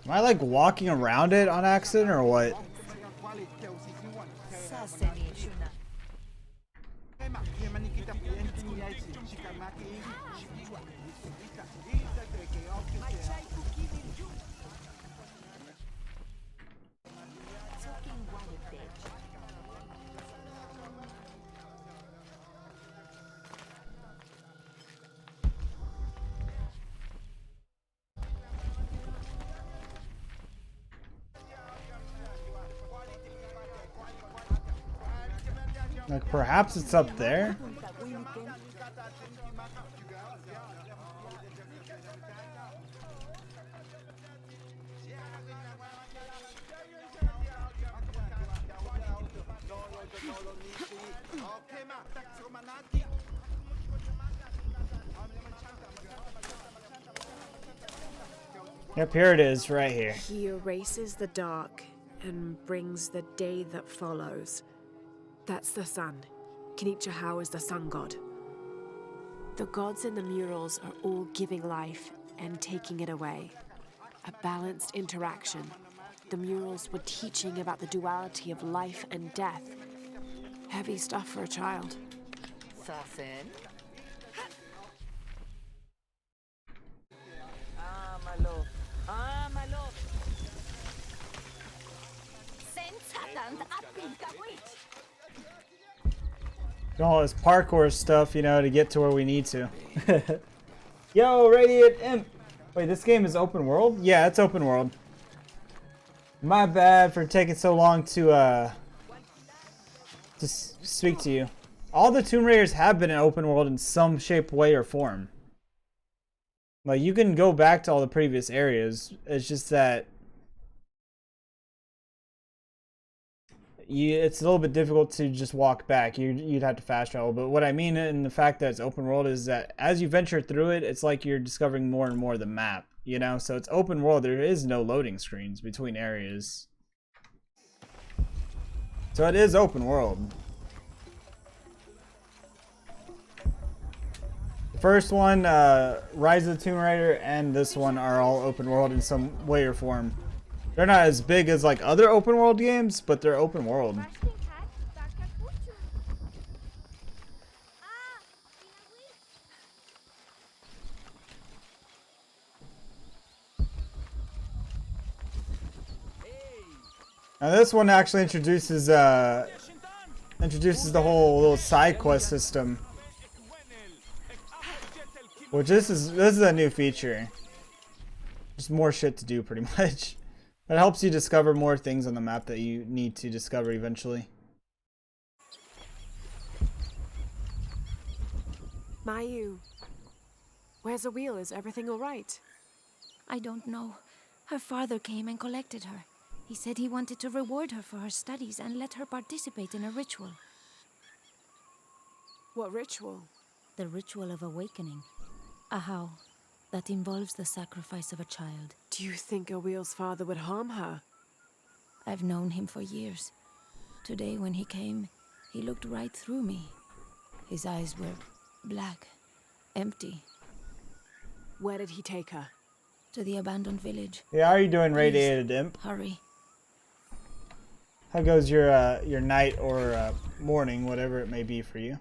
Am I like walking around it on accident or what? Like perhaps it's up there? Yep, here it is, right here. He erases the dark and brings the day that follows. That's the sun. Kenichihau is the sun god. The gods in the murals are all giving life and taking it away. A balanced interaction. The murals were teaching about the duality of life and death. Heavy stuff for a child. Fasten. Ah, my love. Ah, my love. All this parkour stuff, you know, to get to where we need to. Yo, Radiant Imp! Wait, this game is open world? Yeah, it's open world. My bad for taking so long to speak to you. All the Tomb Raiders have been in open world in some shape, way, or form. Like, you can go back to all the previous areas. It's just that it's a little bit difficult to just walk back. You'd have to fast travel. But what I mean in the fact that it's open world is that as you venture through it, it's like you're discovering more and more of the map, you know? So it's open world. There is no loading screens between areas. So it is open world. The first one, Rise of the Tomb Raider, and this one are all open world in some way or form. They're not as big as like other open world games, but they're open world. Now this one actually introduces the whole little side quest system, which this is a new feature. Just more shit to do, pretty much. It helps you discover more things on the map that you need to discover eventually. Mayu, where's the wheel? Is everything all right? I don't know. Her father came and collected her. He said he wanted to reward her for her studies and let her participate in a ritual. What ritual? The ritual of awakening. A how that involves the sacrifice of a child. Do you think Awil's father would harm her? I've known him for years. Today when he came, he looked right through me. His eyes were black, empty. Where did he take her? To the abandoned village. Yeah, how are you doing, Radiated Imp? Hurry. How goes your night or morning, whatever it may be for you?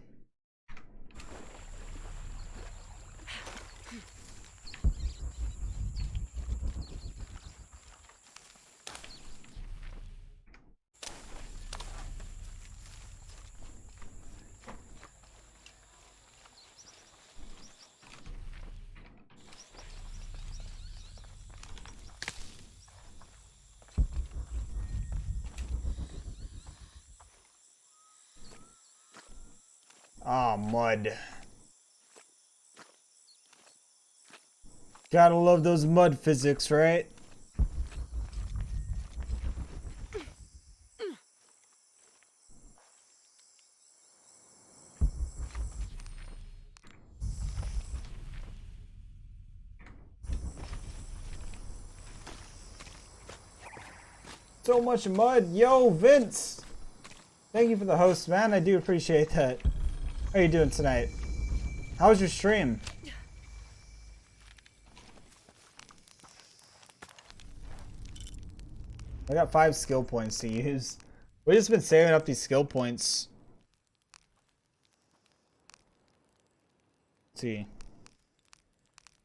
Ah, mud. Gotta love those mud physics, right? So much mud. Yo, Vince! Thank you for the host, man. I do appreciate that. How are you doing tonight? How was your stream? I got 5 skill points to use. We've just been saving up these skill points. Let's see.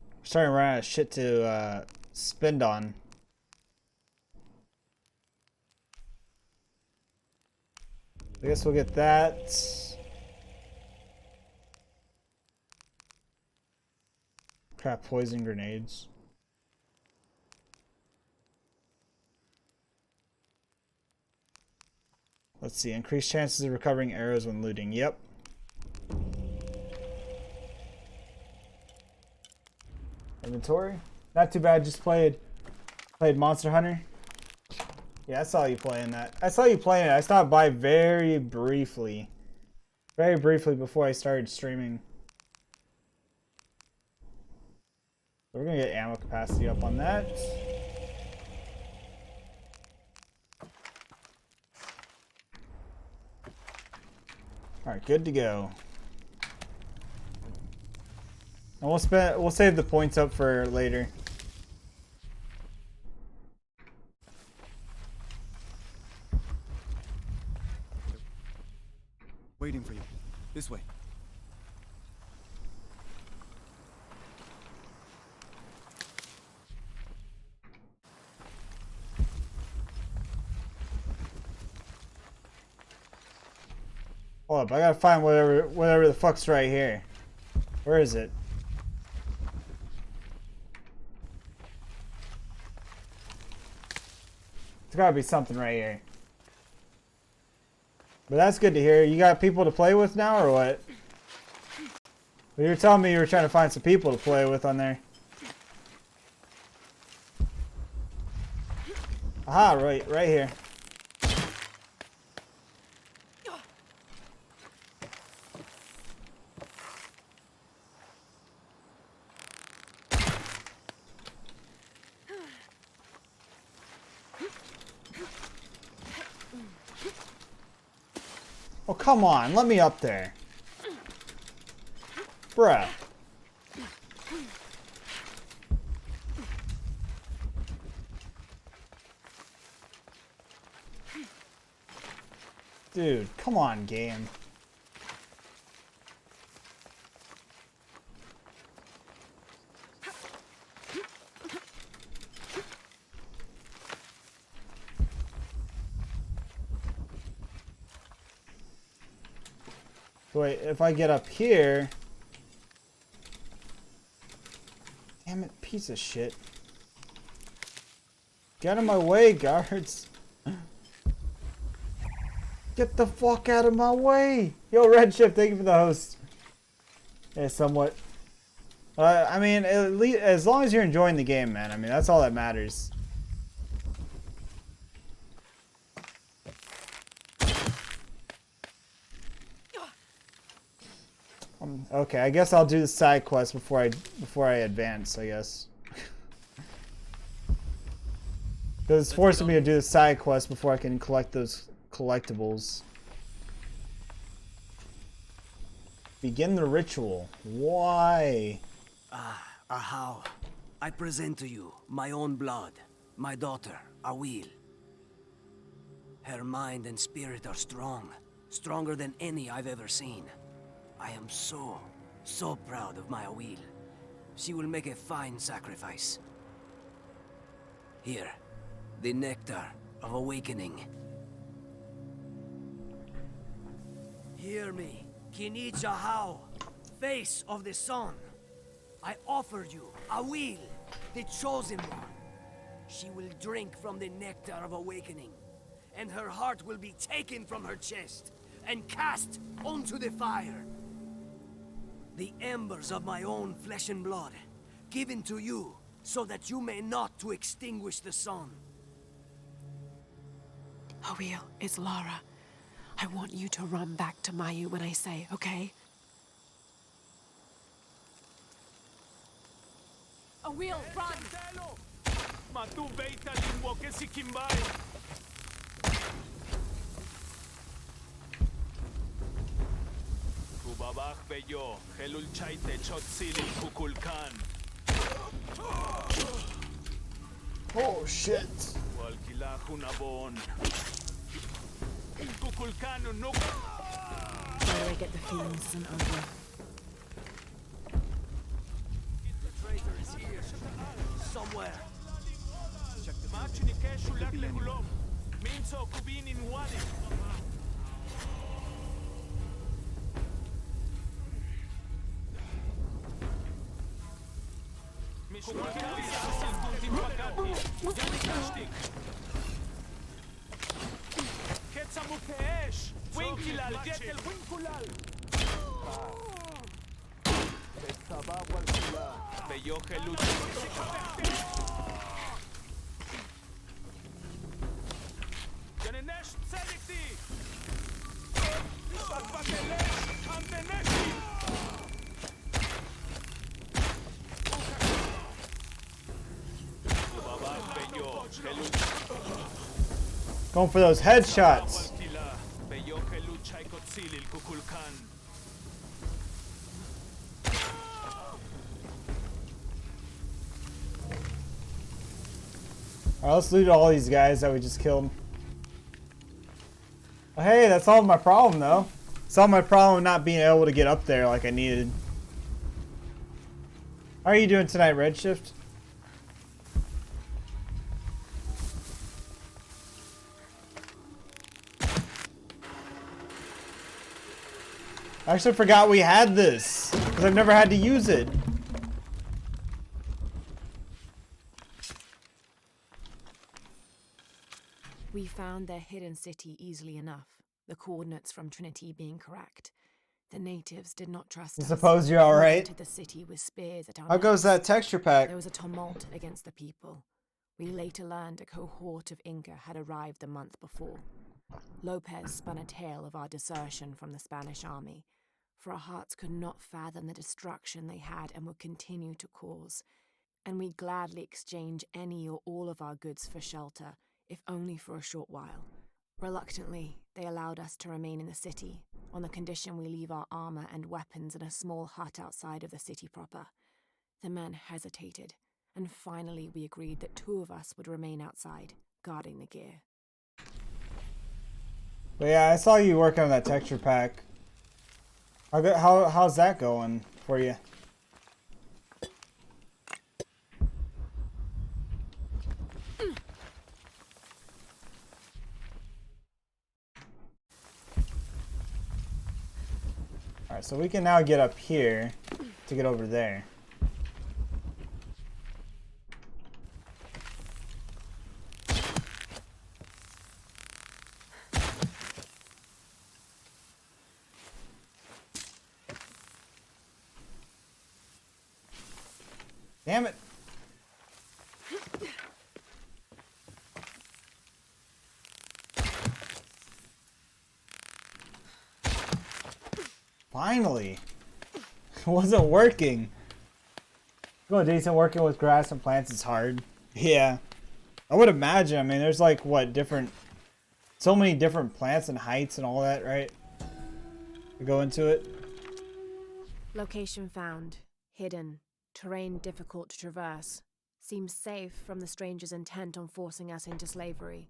We're starting to run out of shit to spend on. I guess we'll get that. Crap, poison grenades. Let's see, increased chances of recovering arrows when looting. Yep. Inventory? Not too bad, just played Monster Hunter. Yeah, I saw you playing that. I saw you playing it. I stopped by very briefly. Very briefly before I started streaming. So we're gonna get ammo capacity up on that. Alright, good to go. And we'll save the points up for later. Waiting for you. This way. Hold up, I gotta find whatever the fuck's right here. Where is it? There's gotta be something right here. But that's good to hear. You got people to play with now, or what? Well, you were telling me you were trying to find some people to play with on there. Aha, right here. Oh, come on, let me up there. Bruh. Dude, come on, game. Wait, if I get up here... Damn it, piece of shit. Get out of my way, guards. Get the fuck out of my way. Yo, Redshift, thank you for the host. Yeah, somewhat. I mean, at least, as long as you're enjoying the game, man. I mean, that's all that matters. Okay, I guess I'll do the side quest before I advance, I guess. Because it's forcing me to do the side quest before I can collect those collectibles. Begin the ritual. Why? Ahau, I present to you my own blood, my daughter, Awil. Her mind and spirit are strong, stronger than any I've ever seen. I am so proud of my Awil. She will make a fine sacrifice. Here, the nectar of awakening. Hear me, Kinich Ahau, face of the sun. I offer you Awil, the chosen one. She will drink from the nectar of awakening, and her heart will be taken from her chest and cast onto the fire. The embers of my own flesh and blood, given to you, so that you may not to extinguish the sun. Awil, it's Lara. I want you to run back to Mayu when I say, okay? Awil, run! Oh shit. By the way, get the feeling this isn't over. The traitor is here. Somewhere. Going for those headshots. Alright, let's loot all these guys that we just killed. Well, hey, that solved my problem though. Solved my problem not being able to get up there like I needed. How are you doing tonight, Redshift? I actually forgot we had this, because I've never had to use it. We found their hidden city easily enough, the coordinates from Trinity being correct. The natives did not trust I us. suppose you're We alright. entered the city with spears at our How goes necks. that texture pack? There was a tumult against the people. We later learned a cohort of Inca had arrived a month before. Lopez spun a tale of our desertion from the Spanish army, for our hearts could not fathom the destruction they had and would continue to cause, and we gladly exchange any or all of our goods for shelter, if only for a short while. Reluctantly, they allowed us to remain in the city, on the condition we leave our armor and weapons in a small hut outside of the city proper. The men hesitated, and finally we agreed that 2 of us would remain outside, guarding the gear. But yeah, I saw you working on that texture pack. How's that going for you? Alright, so we can now get up here to get over there. Damn it. Finally. It wasn't working. Well, decent working with grass and plants is hard. Yeah. I would imagine. I mean, there's like, what, so many different plants and heights and all that, right? To go into it. Location found. Hidden. Terrain difficult to traverse. Seems safe from the stranger's intent on forcing us into slavery.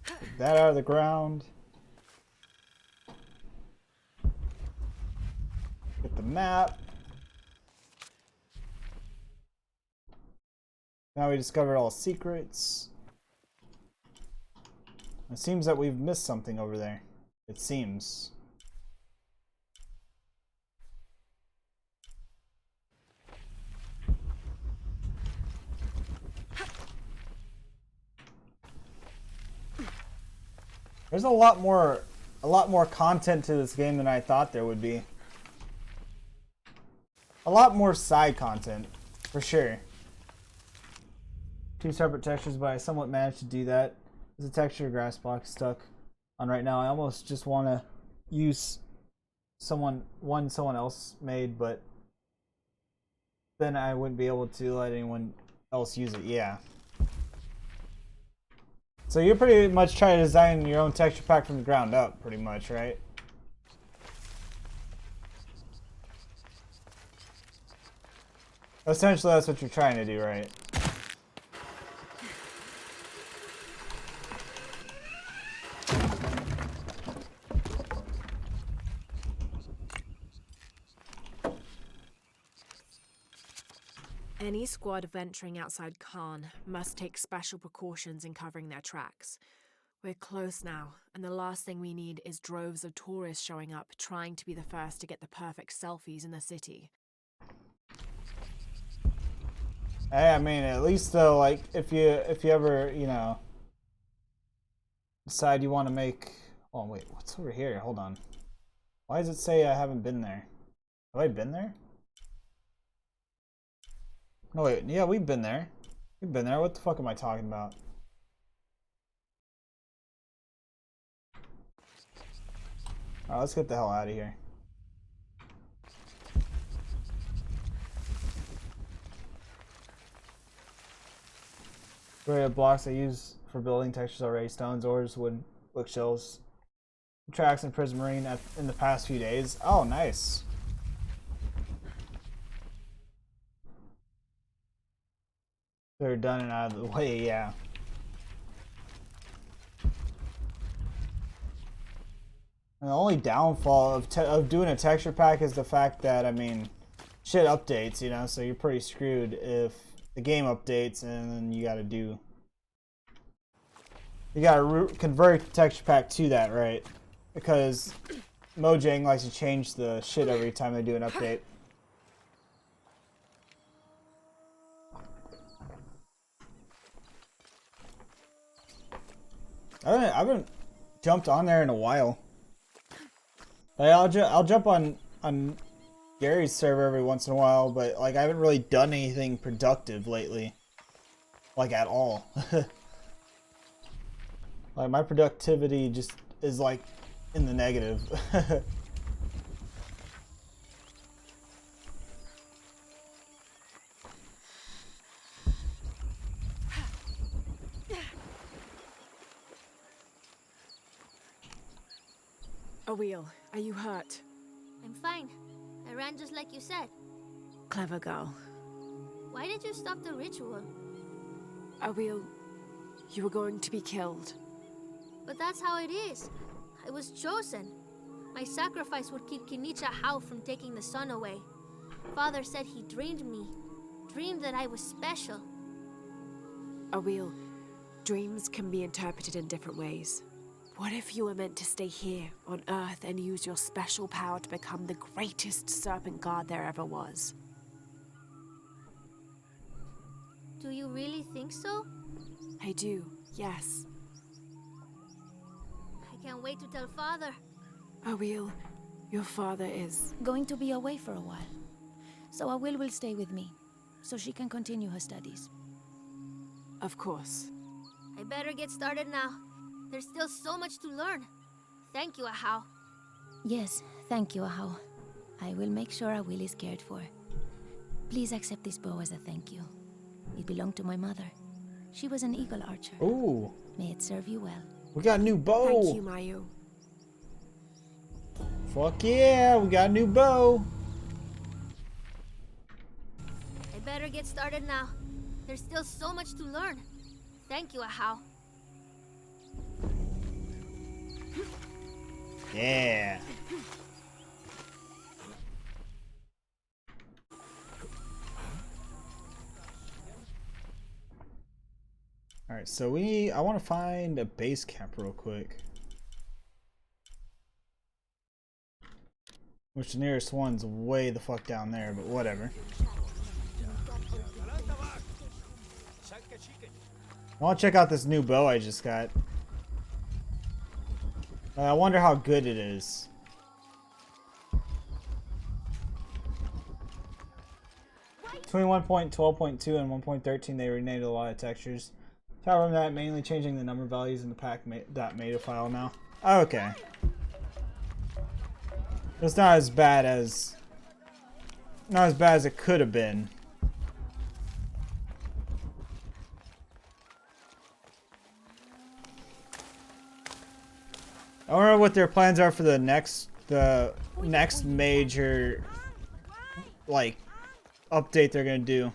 Get that out of the ground. Get the map. Now we discovered all secrets. It seems that we've missed something over there. It seems. There's a lot more content to this game than I thought there would be. A lot more side content, for sure. 2 separate textures, but I somewhat managed to do that. There's a texture grass block stuck on right now. I almost just want to use someone else made, but then I wouldn't be able to let anyone else use it. Yeah. So you're pretty much trying to design your own texture pack from the ground up, pretty much, right? Essentially, that's what you're trying to do, right? Any squad venturing outside Khan must take special precautions in covering their tracks. We're close now, and the last thing we need is droves of tourists showing up trying to be the first to get the perfect selfies in the city. Hey, I mean, at least though, like if you ever, you know, decide you want to make. Oh wait, what's over here? Hold on. Why does it say I haven't been there? Have I been there? No wait, yeah, we've been there. We've been there. What the fuck am I talking about? Alright, let's get the hell out of here. Area blocks I use for building textures already: stones, ores, wood, bookshelves, tracks, and prismarine in the past few days. Oh, nice. They're done and out of the way, yeah. And the only downfall of doing a texture pack is the fact that, I mean, shit updates, you know, so you're pretty screwed if the game updates and then you gotta convert the texture pack to that, right? Because Mojang likes to change the shit every time they do an update. I haven't jumped on there in a while. Like, I'll jump on Gary's server every once in a while, but like I haven't really done anything productive lately, like at all. Like my productivity just is like in the negative. Awil, are you hurt? I'm fine. I ran just like you said. Clever girl. Why did you stop the ritual? Awil, you were going to be killed. But that's how it is. I was chosen. My sacrifice would keep Kinicha Hao from taking the sun away. Father said he dreamed me. Dreamed that I was special. Awil, dreams can be interpreted in different ways. What if you were meant to stay here on Earth and use your special power to become the greatest serpent guard there ever was? Do you really think so? I do, yes. I can't wait to tell Father. Awil, your father is... Going to be away for a while. So Awil will stay with me, so she can continue her studies. Of course. I better get started now. There's still so much to learn. Thank you, Ahau. Yes, thank you, Ahau. I will make sure Awil is cared for. Please accept this bow as a thank you. It belonged to my mother. She was an eagle archer. Ooh. May it serve you well. We got a new bow. Thank you, Mayu. Fuck yeah, we got a new bow. I better get started now. There's still so much to learn. Thank you, Ahau. Yeah. Alright, so I want to find a base camp real quick. Which the nearest one's way the fuck down there, but whatever. I want to check out this new bow I just got. I wonder how good it is. Between 1.12.2 and 1.13 they renamed a lot of textures. However, that mainly changing the number values in the pack.meta file now. Okay. It's not as bad as it could have been. I wonder what their plans are for the next major, like, update they're gonna do.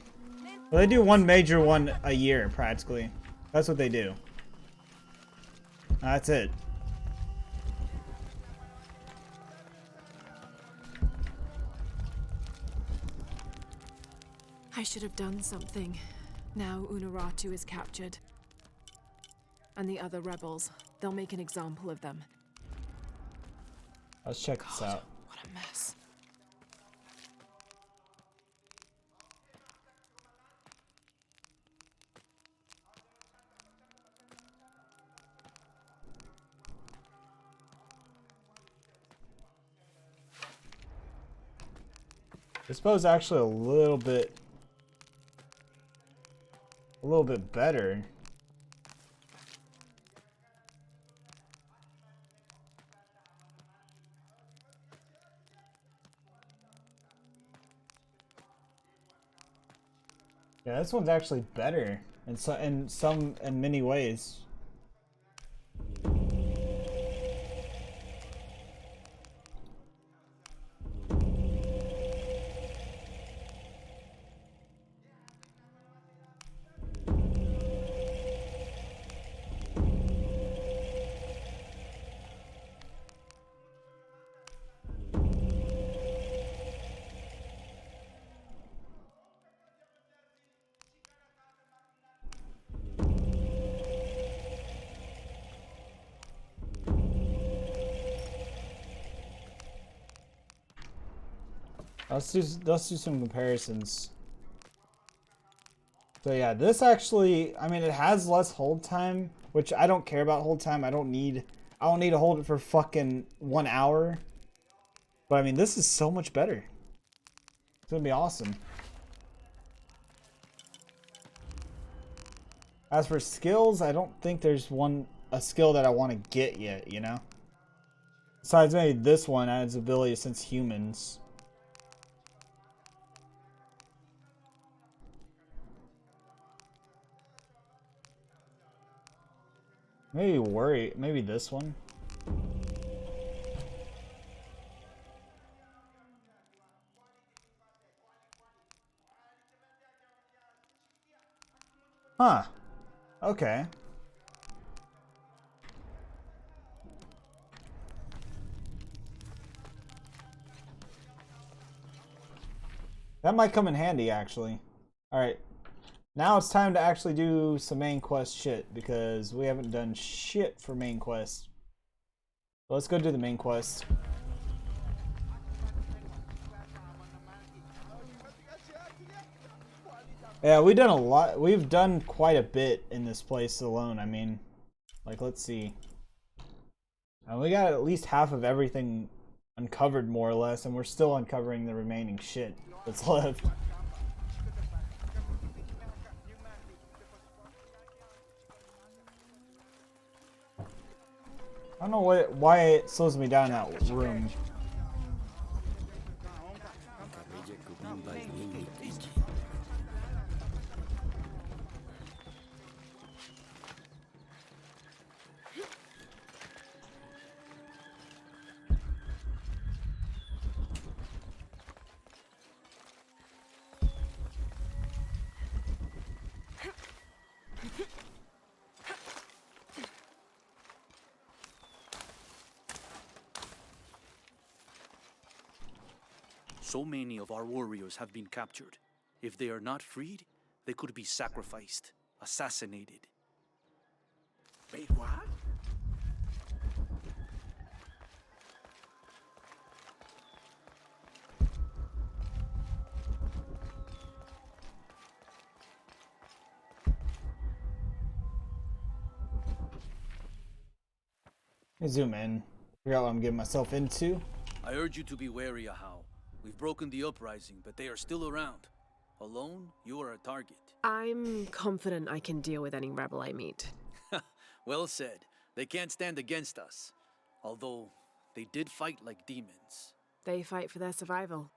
Well, they do one major one a year, practically. That's what they do. That's it. I should have done something. Now Unuratu is captured. And the other rebels, they'll make an example of them. Let's check this out. What a mess. This bow's actually a little bit better. Yeah, this one's actually better in many ways. Let's do some comparisons. So yeah, this actually, I mean, it has less hold time, which I don't care about hold time. I don't need to hold it for fucking 1 hour. But I mean, this is so much better. It's gonna be awesome. As for skills, I don't think there's a skill that I want to get yet, you know? Besides maybe this one adds ability to sense humans. Maybe this one. Huh. Okay. That might come in handy, actually. Alright. Now it's time to actually do some main quest shit, because we haven't done shit for main quest. So let's go do the main quest. Yeah, we've done a lot. We've done quite a bit in this place alone. I mean, like, let's see. We got at least half of everything uncovered, more or less, and we're still uncovering the remaining shit that's left. I don't know why it slows me down in that room. So many of our warriors have been captured. If they are not freed, they could be sacrificed, assassinated. Wait, what? Let me zoom in. Figure out what I'm getting myself into. I urge you to be wary, Ahau. We've broken the uprising, but they are still around. Alone, you are a target. I'm confident I can deal with any rebel I meet. Well said. They can't stand against us. Although, they did fight like demons. They fight for their survival.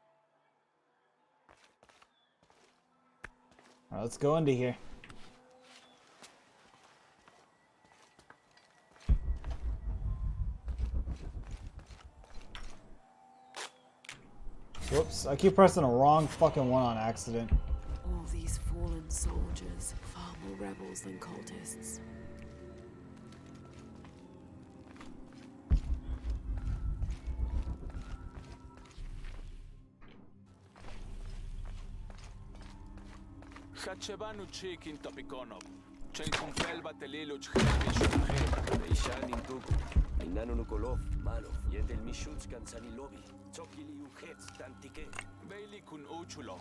Alright, let's go into here. Whoops, I keep pressing the wrong fucking one on accident. All these fallen soldiers, far more rebels than cultists. Hachebanu chikin topikonov. Chensun felba teliluch helbishunhe. Beishanin tuku. Minano nukolov. Malov. Yetel mishutskan sanilobi. Tsokili uhets tantike. Beili kun uchulo.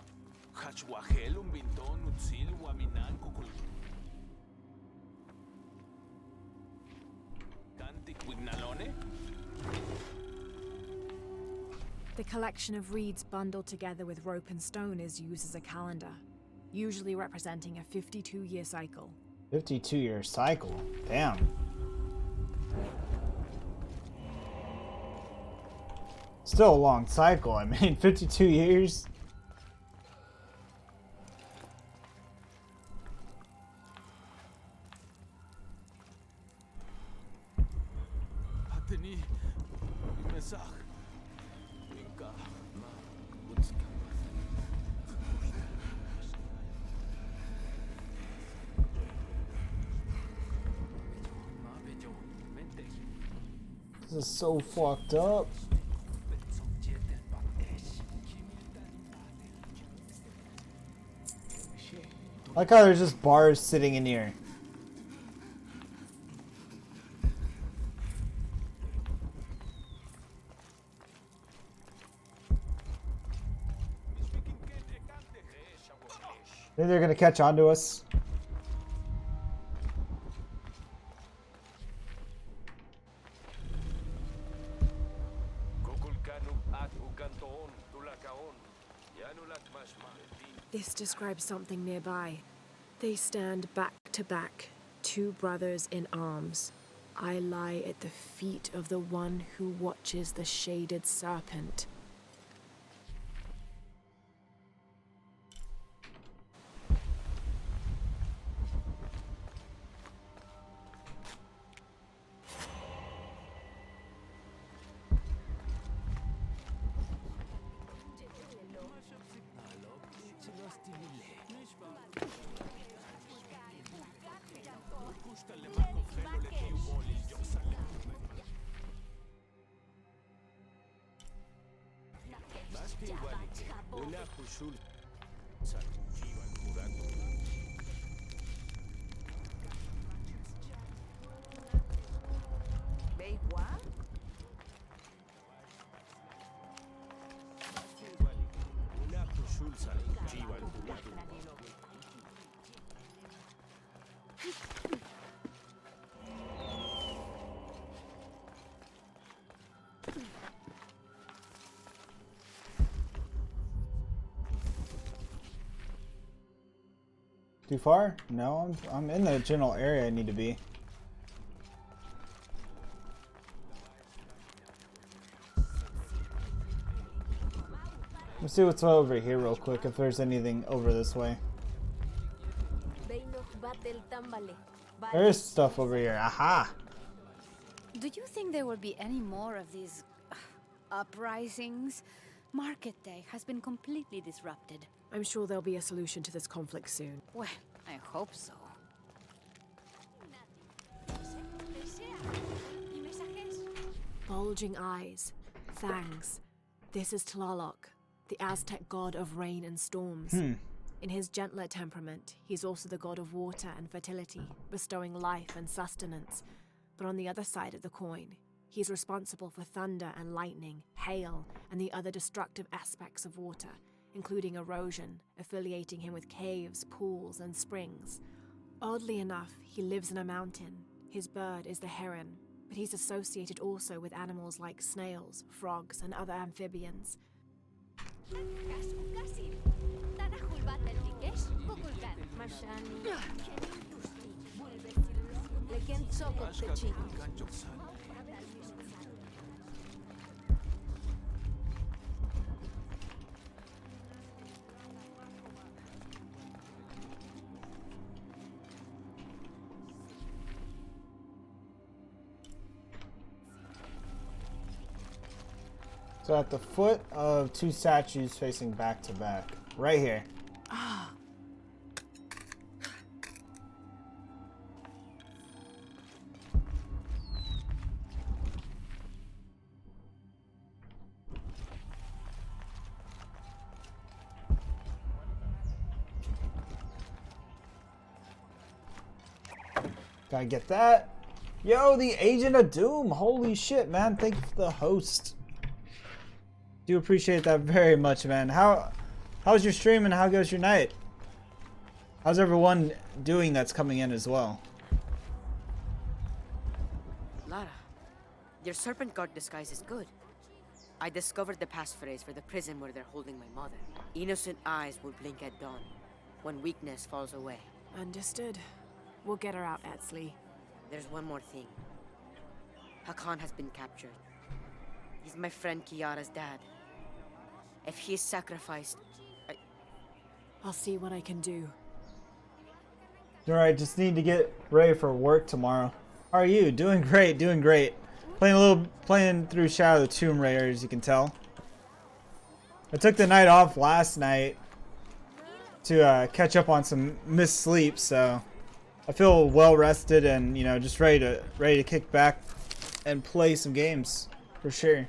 Hachwahel un binton utzil waminan kukul. Tantik wignalone? The collection of reeds bundled together with rope and stone is used as a calendar, usually representing a 52-year cycle. 52-year cycle. Damn. Still a long cycle. I mean, 52 years. Ateni. Mesach. Inka. This is so fucked up. I like how there's just bars sitting in here. Think they're gonna catch on to us? This describes something nearby. They stand back to back, two brothers in arms. I lie at the feet of the one who watches the shaded serpent. Too far? No, I'm in the general area I need to be. Let's see what's over here real quick, if there's anything over this way. There is stuff over here. Aha! Do you think there will be any more of these uprisings? Market Day has been completely disrupted. I'm sure there'll be a solution to this conflict soon. Well, I hope so. Bulging eyes, fangs. This is Tlaloc, the Aztec god of rain and storms. In his gentler temperament, he's also the god of water and fertility, bestowing life and sustenance. But on the other side of the coin, he's responsible for thunder and lightning, hail, and the other destructive aspects of water, including erosion, affiliating him with caves, pools, and springs. Oddly enough, he lives in a mountain. His bird is the heron, but he's associated also with animals like snails, frogs, and other amphibians. So at the foot of two statues facing back to back. Right here. Gotta get that. Yo, the Agent of Doom. Holy shit, man. Thank you for the host. Do appreciate that very much, man. How's your stream and how goes your night? How's everyone doing that's coming in as well? Lara, your serpent guard disguise is good. I discovered the passphrase for the prison where they're holding my mother. Innocent eyes will blink at dawn, when weakness falls away. Understood. We'll get her out, Etzli. There's one more thing. Hakan has been captured. He's my friend Kiara's dad. If he is sacrificed, I'll see what I can do. Alright, just need to get ready for work tomorrow. How are you? Doing great, doing great. Playing through Shadow of the Tomb Raider, as you can tell. I took the night off last night to catch up on some missed sleep, so I feel well rested and, you know, just ready to kick back and play some games for sure.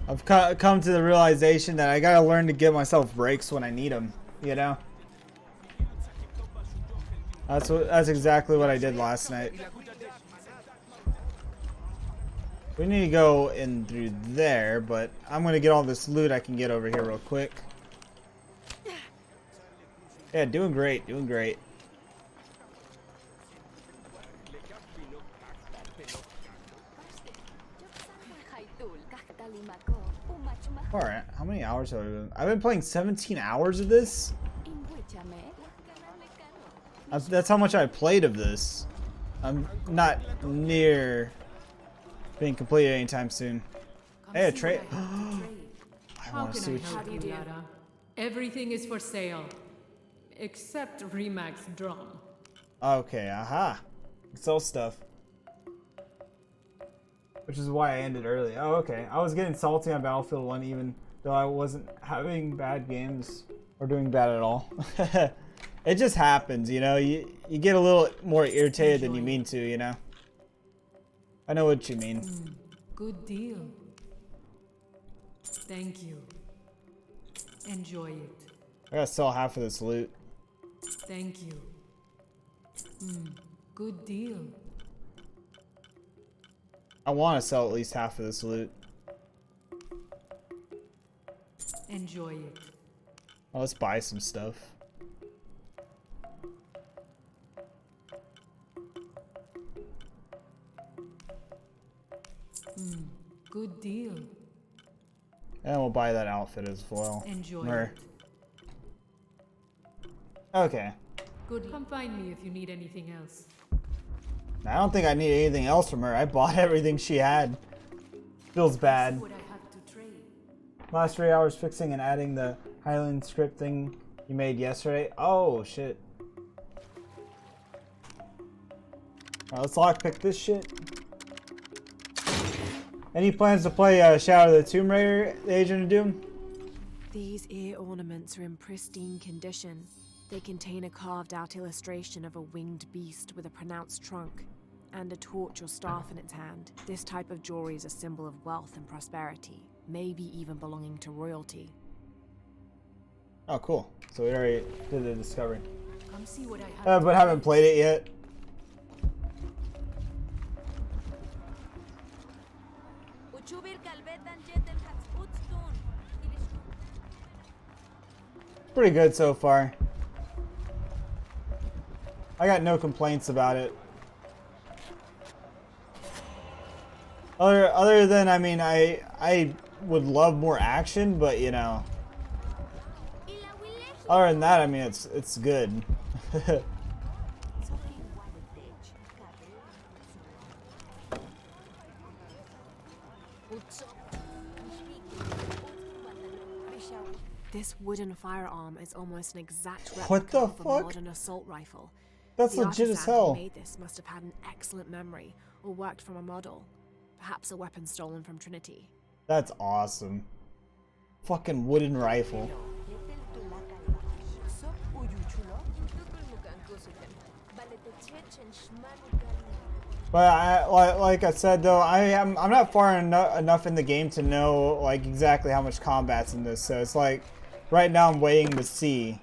I've come to the realization that I gotta learn to give myself breaks when I need them, you know? That's exactly what I did last night. We need to go in through there, but I'm gonna get all this loot I can get over here real quick. Yeah, doing great, doing great. Alright, how many hours have I been? I've been playing 17 hours of this? That's how much I played of this. I'm not near being completed anytime soon. Hey, a trade. I want to see what you do. Everything is for sale, except Remax drum. Okay, aha. Sell stuff. Which is why I ended early. Oh, okay. I was getting salty on Battlefield 1 even though I wasn't having bad games or doing bad at all. It just happens, you know? You get a little more irritated than you mean to, you know? I know what you mean. Good deal. Thank you. Enjoy it. I gotta sell half of this loot. Thank you. Good deal. I want to sell at least half of this loot. Enjoy it. Oh, let's buy some stuff. Good deal. And we'll buy that outfit as well. Enjoy it. Okay. Good. Come find me if you need anything else. I don't think I need anything else from her. I bought everything she had. Feels bad. Last 3 hours fixing and adding the Highland script thing you made yesterday. Oh, shit. Alright, let's lockpick this shit. Any plans to play Shadow of the Tomb Raider, the Agent of Doom? These ear ornaments are in pristine condition. They contain a carved-out illustration of a winged beast with a pronounced trunk and a torch or staff in its hand. This type of jewelry is a symbol of wealth and prosperity, maybe even belonging to royalty. Oh, cool. So we already did the discovery. Come see what I have. But haven't played it yet. Pretty good so far. I got no complaints about it. Other than, I mean, I would love more action, but you know. Other than that, I mean, it's good. This wooden firearm is almost an exact What replica the of a fuck? modern assault rifle. That's The legit as artisan hell. who made this must have had an excellent memory or worked from a model. Perhaps a weapon stolen from Trinity. That's awesome. Fucking wooden rifle. But like I said though, I'm not far enough in the game to know like exactly how much combat's in this. So it's like right now I'm waiting to see.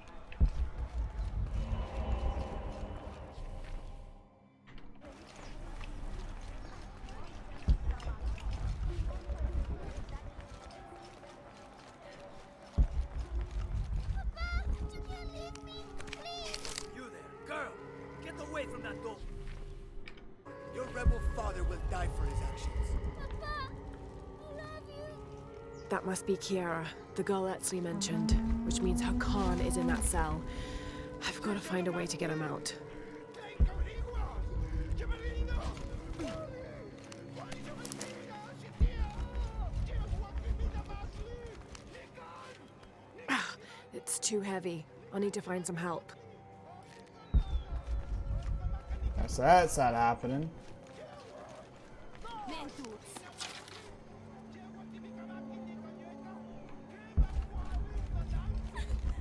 You there, girl! Get away from that door! Your rebel father will die for his actions. That must be Kiara, the girl Etsley mentioned, which means her Khan is in that cell. I've got to find a way to get him out. It's too heavy. I'll need to find some help. So that's not happening.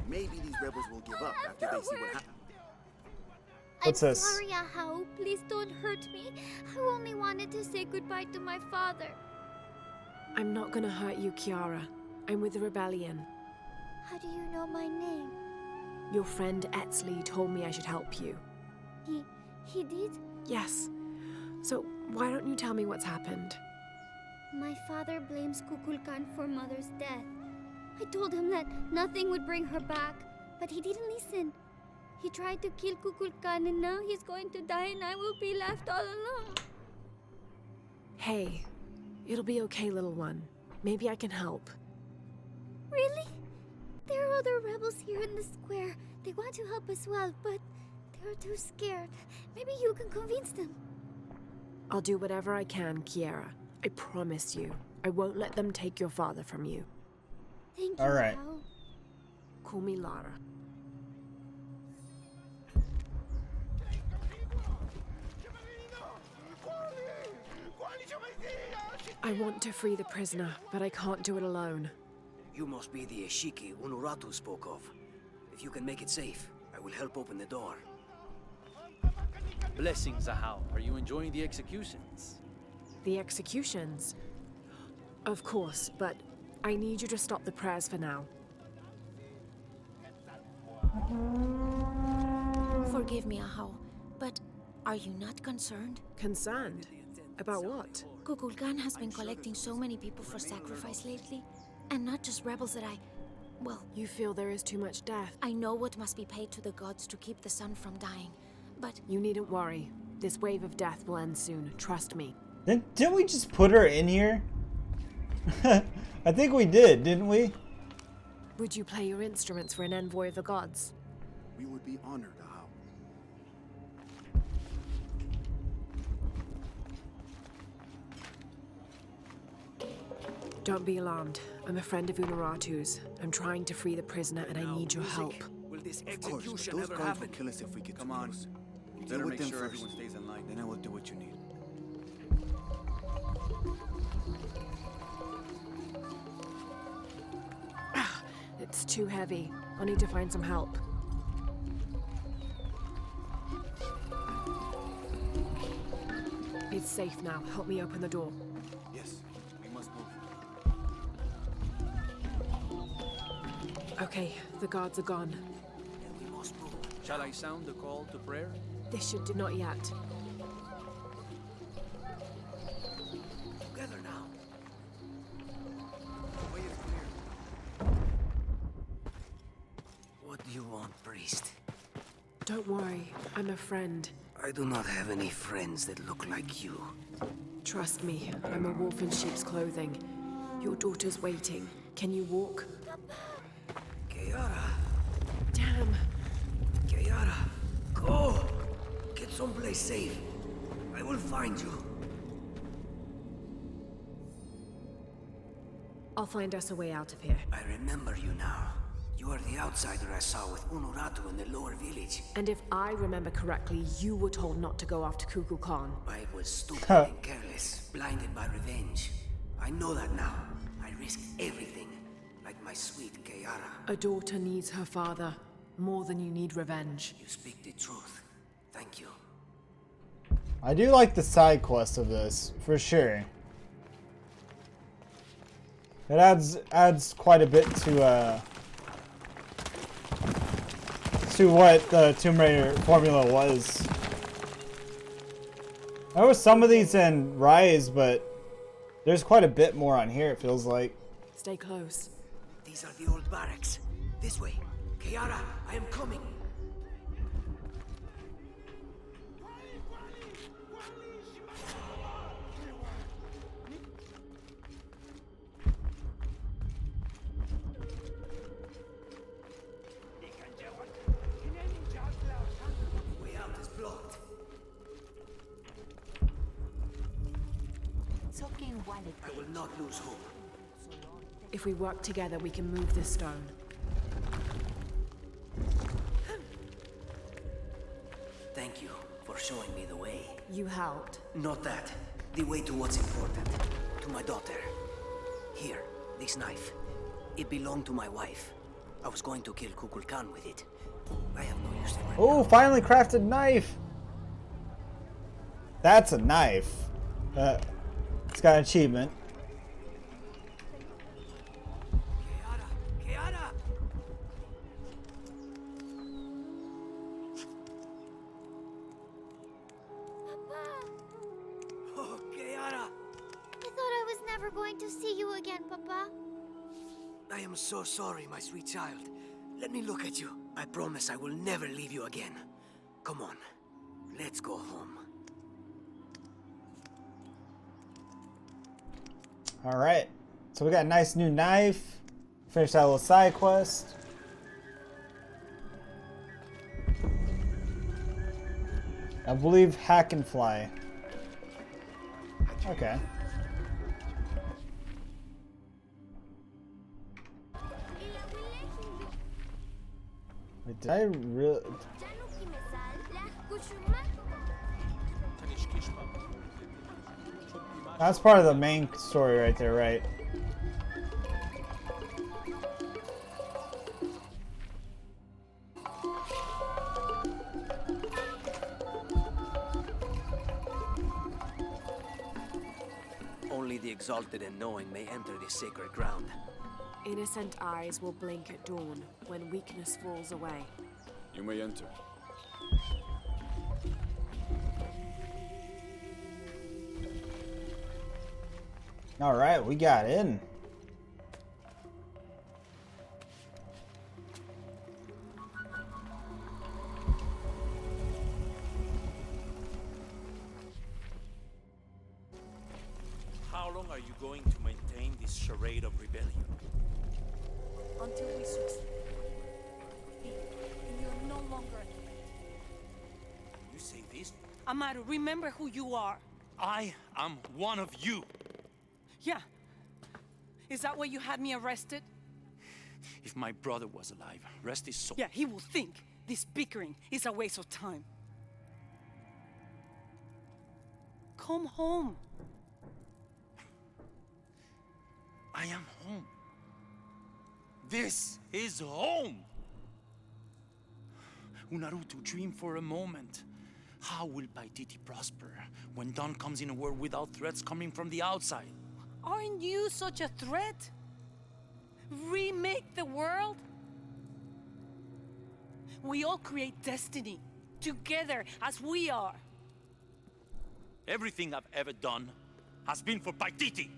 Maybe these rebels will give up after they see what happens. What's I'm this? sorry, Ahau. Please don't hurt me. I only wanted to say goodbye to my father. I'm not gonna hurt you, Kiara. I'm with the rebellion. How do you know my name? Your friend Etsley told me I should help you. He did? Yes. So why don't you tell me what's happened? My father blames Kukulkan for Mother's death. I told him that nothing would bring her back, but he didn't listen. He tried to kill Kukulkan and now he's going to die and I will be left all alone. Hey, it'll be okay, little one. Maybe I can help. Really? There are other rebels here in the square. They want to help as well, but they're too scared. Maybe you can convince them. I'll do whatever I can, Kiara. I promise you. I won't let them take your father from you. Thank you, All right. Ahau. Call me Lara. I want to free the prisoner, but I can't do it alone. You must be the Ashiki Unuratu spoke of. If you can make it safe, I will help open the door. Blessings, Ahau. Are you enjoying the executions? The executions? Of course, but I need you to stop the prayers for now. Forgive me, Ahau, but are you not concerned? Concerned? About what? Kukulkan has been collecting so many people for sacrifice lately, and not just rebels that well... You feel there is too much death? I know what must be paid to the gods to keep the sun from dying, but... You needn't worry. This wave of death will end soon, trust me. Didn't we just put her in here? I think we did, didn't we? Would you play your instruments for an envoy of the gods? We would be honored, Ahau. Don't be alarmed. I'm a friend of Unuratu's. I'm trying to free the prisoner and I need your help. Will this Of course, but execution those ever guards will happen? kill us if we get Come too on. close. You Deal better with make them sure first. everyone stays in line. Then I will do what you need. It's too heavy. I'll need to find some help. It's safe now. Help me open the door. Yes, we must move. Okay, the guards are gone. Shall I sound the call to prayer? This should do not yet. Together now. The way is clear. What do you want, priest? Don't worry. I'm a friend. I do not have any friends that look like you. Trust me. I'm a wolf in sheep's clothing. Your daughter's waiting. Can you walk? Kiara, Damn. Kiara, go! Get someplace safe. I will find you. I'll find us a way out of here. I remember you now. You are the outsider I saw with Unuratu in the lower village. And if I remember correctly, you were told not to go after Kukulkan. Khan. I was stupid and careless, blinded by revenge. I know that now. I risked everything, like my sweet Kayara. A daughter needs her father more than you need revenge. You speak the truth. Thank you. I do like the side quest of this, for sure. It adds quite a bit to what the Tomb Raider formula was. There was some of these in Rise, but there's quite a bit more on here, it feels like. Stay close. These are the old barracks. This way. Kayara, I am coming. I will not lose hope. If we work together, we can move this stone. Thank you for showing me the way. You helped. Not that. The way to what's important. To my daughter. Here, this knife. It belonged to my wife. I was going to kill Kukulkan with it. I have no use for it. Oh, finally crafted knife! That's a knife. It's got an achievement. Kayara! Oh, Kayara! I thought I was never going to see you again, Papa. I am so sorry, my sweet child. Let me look at you. I promise I will never leave you again. Come on, let's go home. Alright, so we got a nice new knife. Finished that little side quest. I believe hack and fly. Okay. Wait, did I really... That's part of the main story right there, right? Only the exalted and knowing may enter this sacred ground. Innocent eyes will blink at dawn when weakness falls away. You may enter. Alright, we got in. How long are you going to maintain this charade of rebellion? Until we succeed. And you're no longer a threat. You say this? Amaru, remember who you are. I am one of you. Yeah. Is that why you had me arrested? If my brother was alive, rest his soul. Yeah, he will think this bickering is a waste of time. Come home. I am home. This is home. Unuratu, dream for a moment. How will Paititi prosper when Dawn comes in a world without threats coming from the outside? Aren't you such a threat? Remake the world? We all create destiny, together as we are. Everything I've ever done has been for Paititi.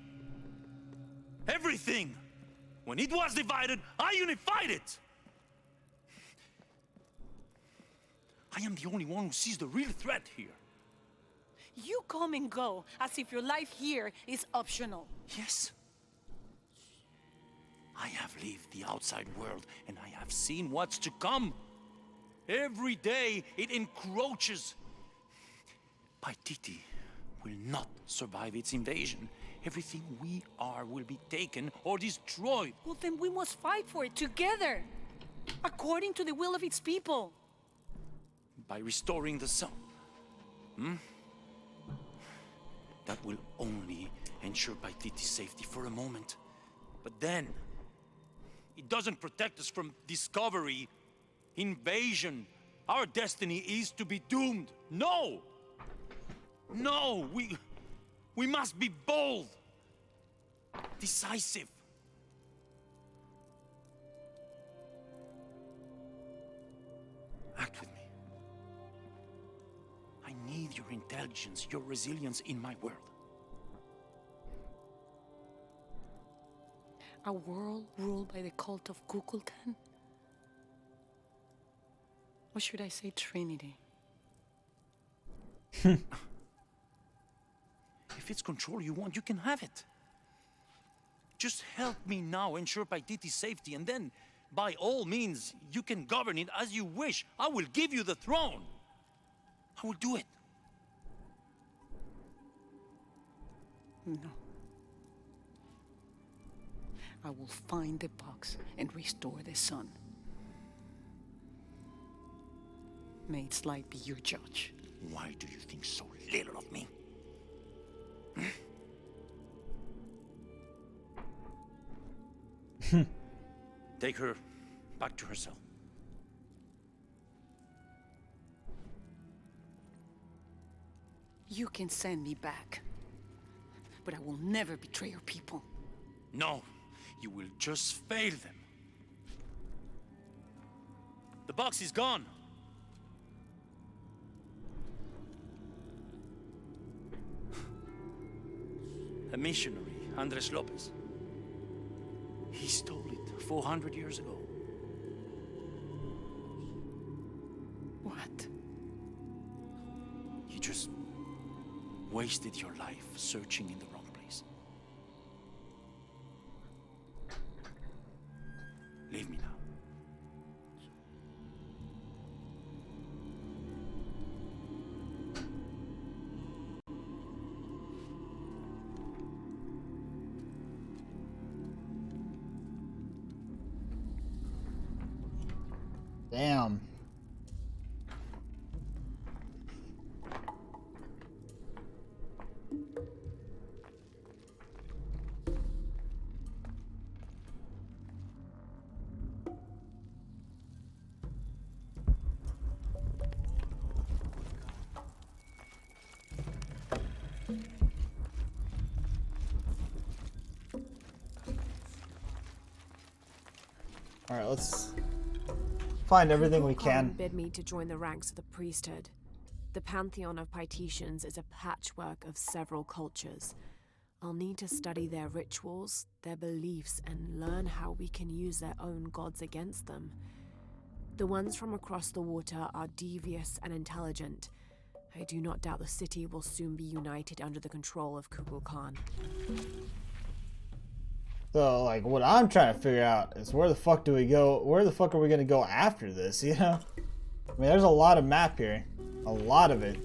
Everything! When it was divided, I unified it! I am the only one who sees the real threat here. You come and go as if your life here is optional. Yes. I have lived the outside world and I have seen what's to come. Every day it encroaches. Paititi will not survive its invasion. Everything we are will be taken or destroyed. Well, then we must fight for it together. according to the will of its people. By restoring the sun. That will only ensure Paititi's safety for a moment. But then, it doesn't protect us from discovery, invasion. Our destiny is to be doomed. No! No, we must be bold, decisive. Act with me. I need your intelligence, your resilience in my world. A world ruled by the cult of Kukulkan? Or should I say Trinity? If it's control you want, you can have it. Just help me now ensure Paititi's safety, and then, by all means, you can govern it as you wish. I will give you the throne. I will do it. No. I will find the box and restore the sun. May its light be your judge. Why do you think so little of me? Take her back to her cell. You can send me back, but I will never betray your people. No, you will just fail them. The box is gone. A missionary, Andres Lopez. He stole it 400 years ago. What? You just wasted your life searching in the wrong place. Leave me now. Damn. All right, let's find everything we can. Bid me to join the ranks of the priesthood. The pantheon of Paititians is a patchwork of several cultures. I'll need to study their rituals, their beliefs, and learn how we can use their own gods against them. The ones from across the water are devious and intelligent. I do not doubt the city will soon be united under the control of Kukulkan. So, like, what I'm trying to figure out is where the fuck do we go? Where the fuck are we gonna go after this, you know? I mean, there's a lot of map here. A lot of it.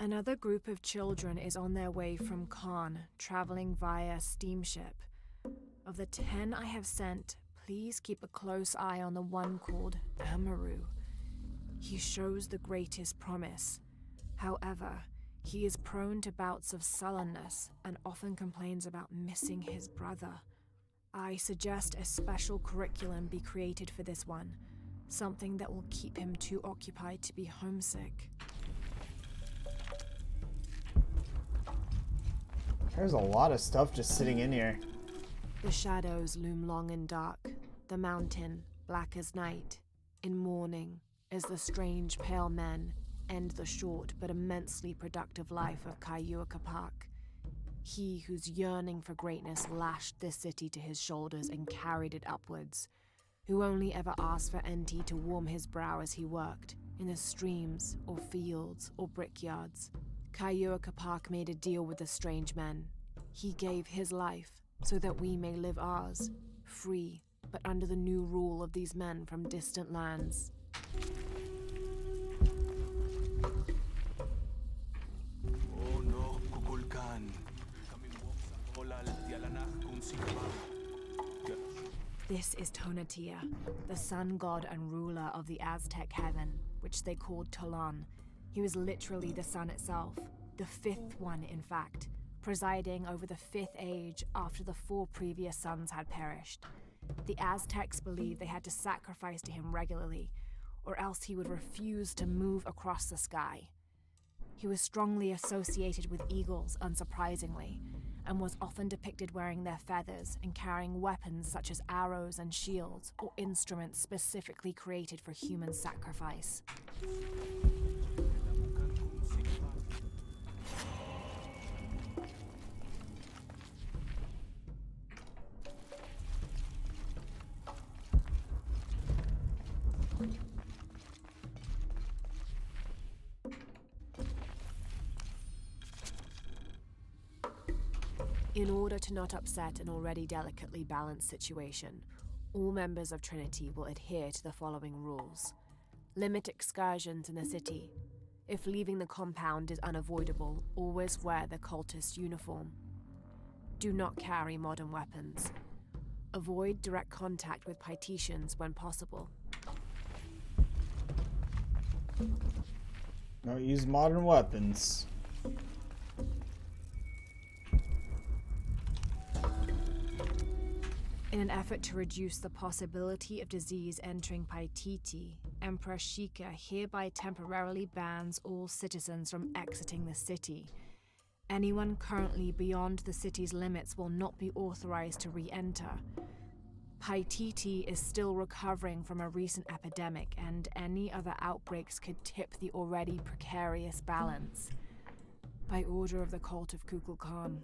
Another group of children is on their way from Khan, traveling via steamship. Of the 10 I have sent, please keep a close eye on the one called Amaru. He shows the greatest promise. However, he is prone to bouts of sullenness and often complains about missing his brother. I suggest a special curriculum be created for this one, something that will keep him too occupied to be homesick. There's a lot of stuff just sitting in here. The shadows loom long and dark, the mountain black as night. In mourning, as the strange pale men end the short but immensely productive life of Kaiua Capac. He whose yearning for greatness lashed this city to his shoulders and carried it upwards, who only ever asked for Enti to warm his brow as he worked, in the streams or fields or brickyards. Kaiua Capac made a deal with the strange men. He gave his life, so that we may live ours, free, but under the new rule of these men from distant lands. Oh no, Kukulkan. Kami mo sa olal di alanak kung si Kamao. This is Tonatiuh, the sun god and ruler of the Aztec heaven, which they called Tolan. He was literally the sun itself, the fifth one in fact, presiding over the fifth age after the 4 previous suns had perished. The Aztecs believed they had to sacrifice to him regularly, or else he would refuse to move across the sky. He was strongly associated with eagles, unsurprisingly, and was often depicted wearing their feathers and carrying weapons such as arrows and shields, or instruments specifically created for human sacrifice. In order to not upset an already delicately balanced situation, all members of Trinity will adhere to the following rules. Limit excursions in the city. If leaving the compound is unavoidable, always wear the cultist uniform. Do not carry modern weapons. Avoid direct contact with Paititians when possible. Don't use modern weapons. In an effort to reduce the possibility of disease entering Paititi, Emperor Shika hereby temporarily bans all citizens from exiting the city. Anyone currently beyond the city's limits will not be authorized to re-enter. Paititi is still recovering from a recent epidemic, and any other outbreaks could tip the already precarious balance. By order of the cult of Kukulkan.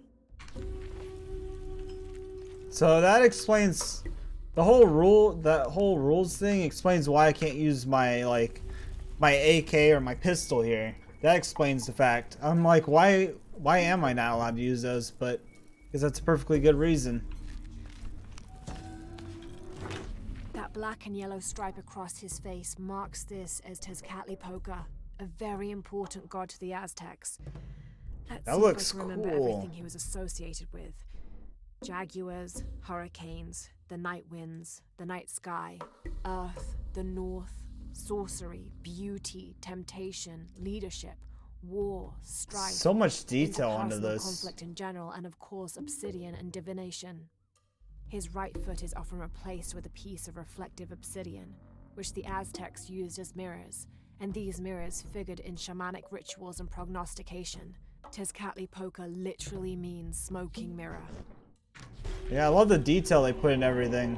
So that explains the whole rule. That whole rules thing explains why I can't use my my AK or my pistol here. That explains the fact. I'm like, why am I not allowed to use those? But because that's a perfectly good reason. That black and yellow stripe across his face marks this as Tezcatlipoca, a very important god to the Aztecs. Let's That see looks if I can remember cool. everything he was associated with. Jaguars, hurricanes, the night winds, the night sky, earth, the north, sorcery, beauty, temptation, leadership, war, strife. So much detail onto interpersonal this. conflict in general, and of course obsidian and divination. His right foot is often replaced with a piece of reflective obsidian, which the Aztecs used as mirrors, and these mirrors figured in shamanic rituals and prognostication. Tezcatlipoca literally means smoking mirror. Yeah, I love the detail they put in everything.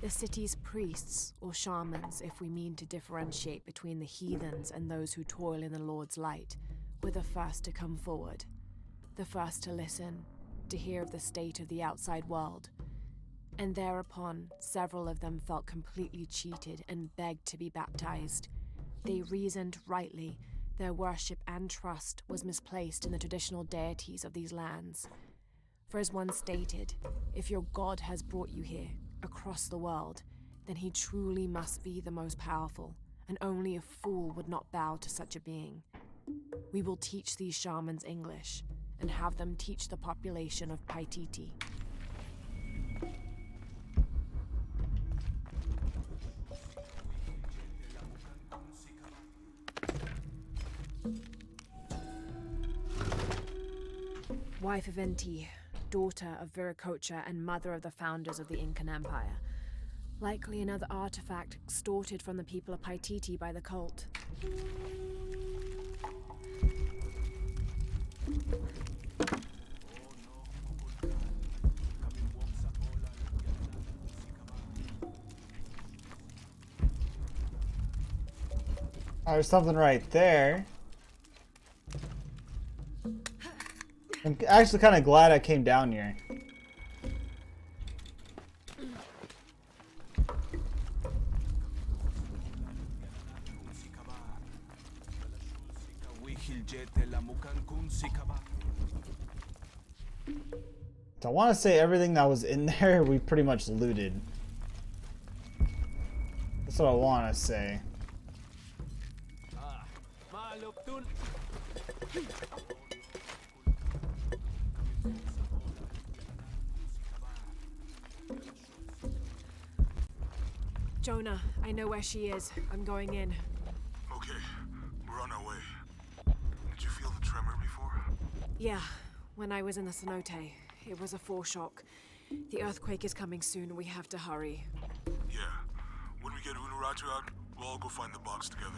The city's priests, or shamans, if we mean to differentiate between the heathens and those who toil in the Lord's light, were the first to come forward, the first to listen, to hear of the state of the outside world. And thereupon, several of them felt completely cheated and begged to be baptized. They reasoned rightly their worship and trust was misplaced in the traditional deities of these lands. For as one stated, if your God has brought you here, across the world, then he truly must be the most powerful, and only a fool would not bow to such a being. We will teach these shamans English, and have them teach the population of Paititi. Wife of Enki, daughter of Viracocha and mother of the founders of the Incan Empire. Likely another artifact extorted from the people of Paititi by the cult. There's something right there. I'm actually kind of glad I came down here. So I want to say everything that was in there we pretty much looted. That's what I want to say. Jonah, I know where she is. I'm going in. Okay, we're on our way. Did you feel the tremor before? Yeah, when I was in the cenote. It was a foreshock. The earthquake is coming soon. We have to hurry. Yeah. When we get Unuratu out, we'll all go find the box together.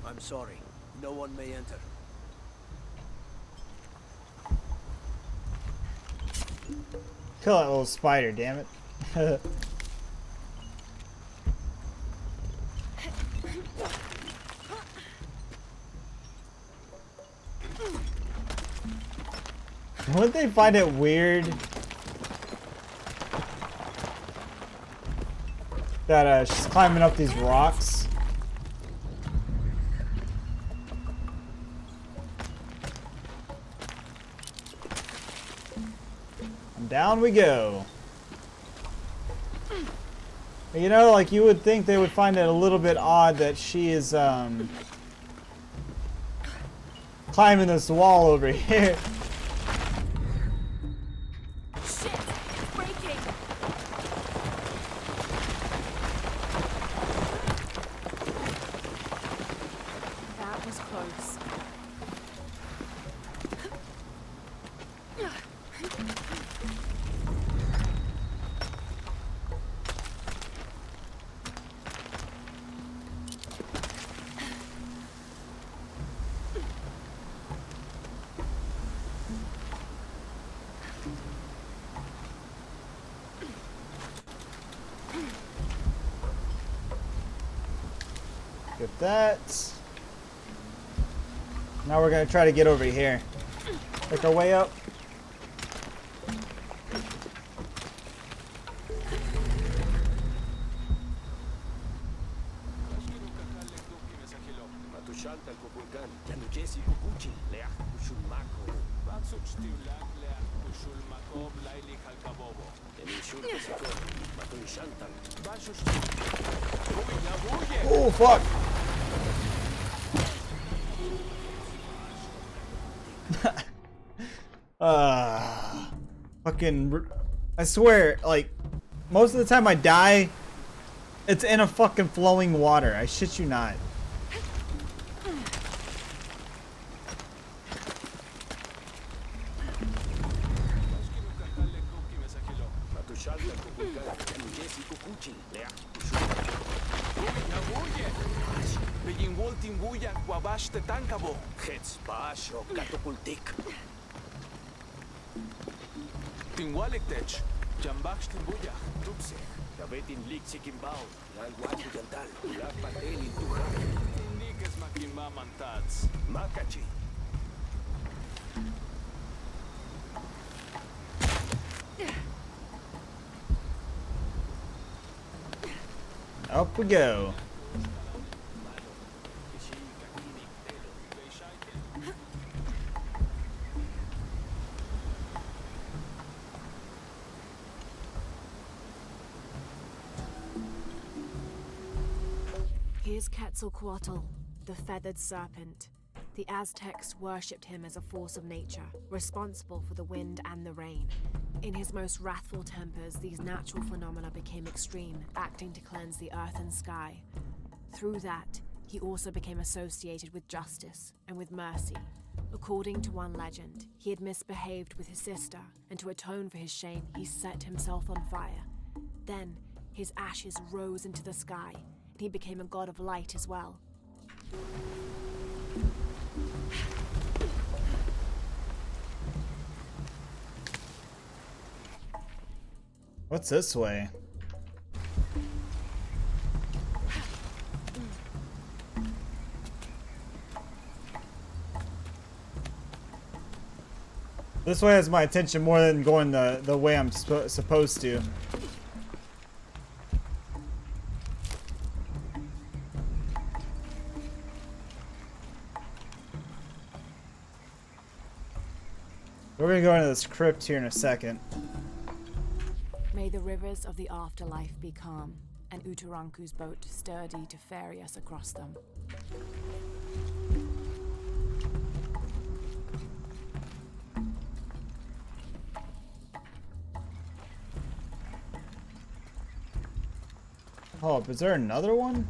I'm sorry. No one may enter. Kill that little spider, damn it. Wouldn't they find it weird that she's climbing up these rocks? And down we go. You know, like you would think they would find it a little bit odd that she is climbing this wall over here. That was close. Get that. Now we're gonna try to get over here. Make our way up. Oh fuck! Fucking, I swear, like, most of the time I die, it's in a fucking flowing water. I shit you not. Tinwaliktech, Jambach Timbuya, Tupse, Kabetin Lixikimbao, Lalwatu Yantal, Lapateli Tuja, Nikes Makimamantats, Makachi. Up we go. Here's Quetzalcoatl, the feathered serpent. The Aztecs worshipped him as a force of nature, responsible for the wind and the rain. In his most wrathful tempers, these natural phenomena became extreme, acting to cleanse the earth and sky. Through that, he also became associated with justice and with mercy. According to one legend, he had misbehaved with his sister, and to atone for his shame, he set himself on fire. Then, his ashes rose into the sky, and he became a god of light as well. What's this way? This way has my attention more than going the way I'm supposed to. We're gonna go into this crypt here in a second. May the rivers of the afterlife be calm, and Utaranku's boat sturdy to ferry us across them. Oh, is there another one?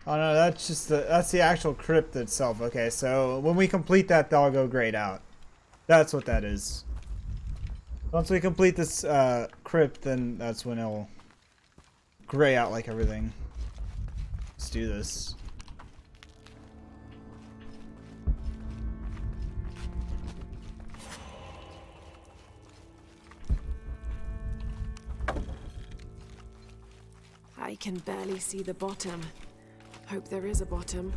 Oh no, that's just that's the actual crypt itself. Okay, so when we complete that, that'll go grayed out. That's what that is. Once we complete this crypt, then that's when it'll gray out like everything. Let's do this. I can barely see the bottom. Hope there is a bottom.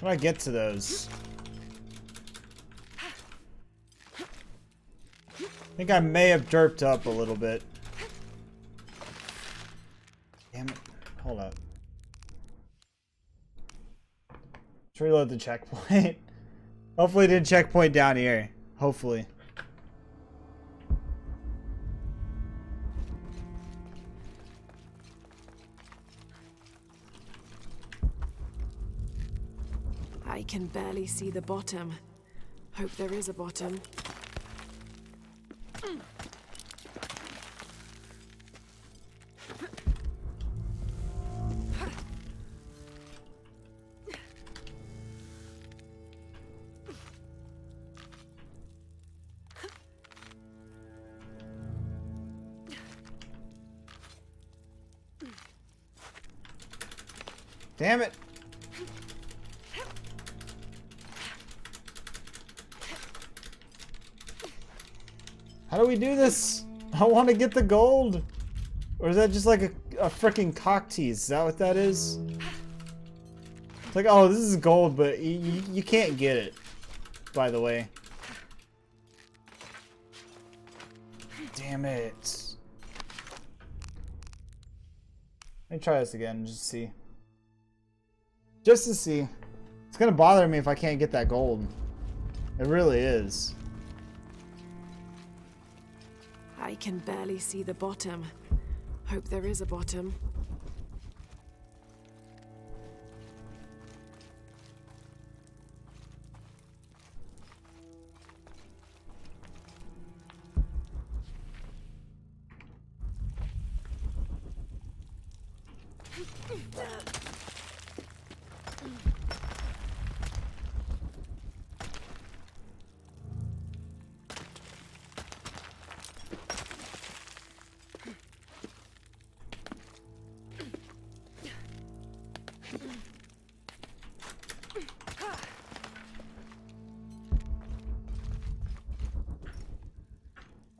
How do I get to those? I think I may have derped up a little bit. Damn it. Hold up. Let's reload the checkpoint. Hopefully it didn't checkpoint down here. Hopefully. I can barely see the bottom. Hope there is a bottom. Damn it. How do we do this? I want to get the gold. Or is that just like a freaking cock tease? Is that what that is? It's like, oh, this is gold, but you can't get it, by the way. Damn it. Let me try this again, just to see. Just to see. It's gonna bother me if I can't get that gold. It really is. I can barely see the bottom. Hope there is a bottom.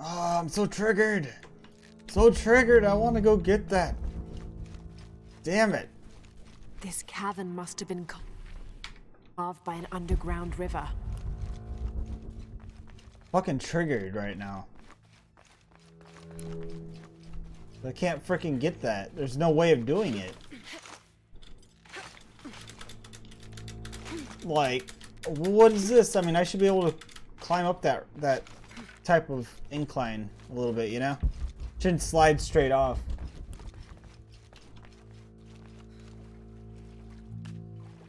Oh, I'm so triggered. So triggered. I want to go get that. Damn it. This cavern must have been carved by an underground river. Fucking triggered right now. I can't freaking get that. There's no way of doing it. Like, what is this? I mean, I should be able to climb up that type of incline a little bit, you know? Shouldn't slide straight off.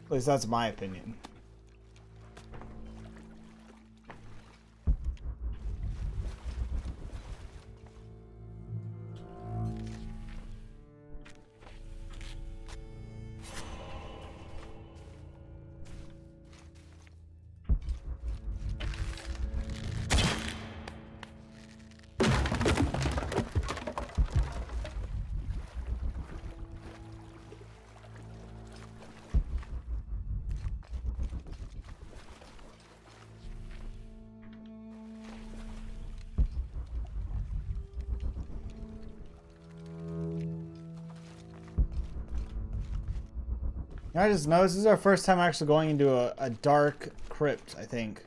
At least that's my opinion. I just noticed this is our first time actually going into a dark crypt, I think.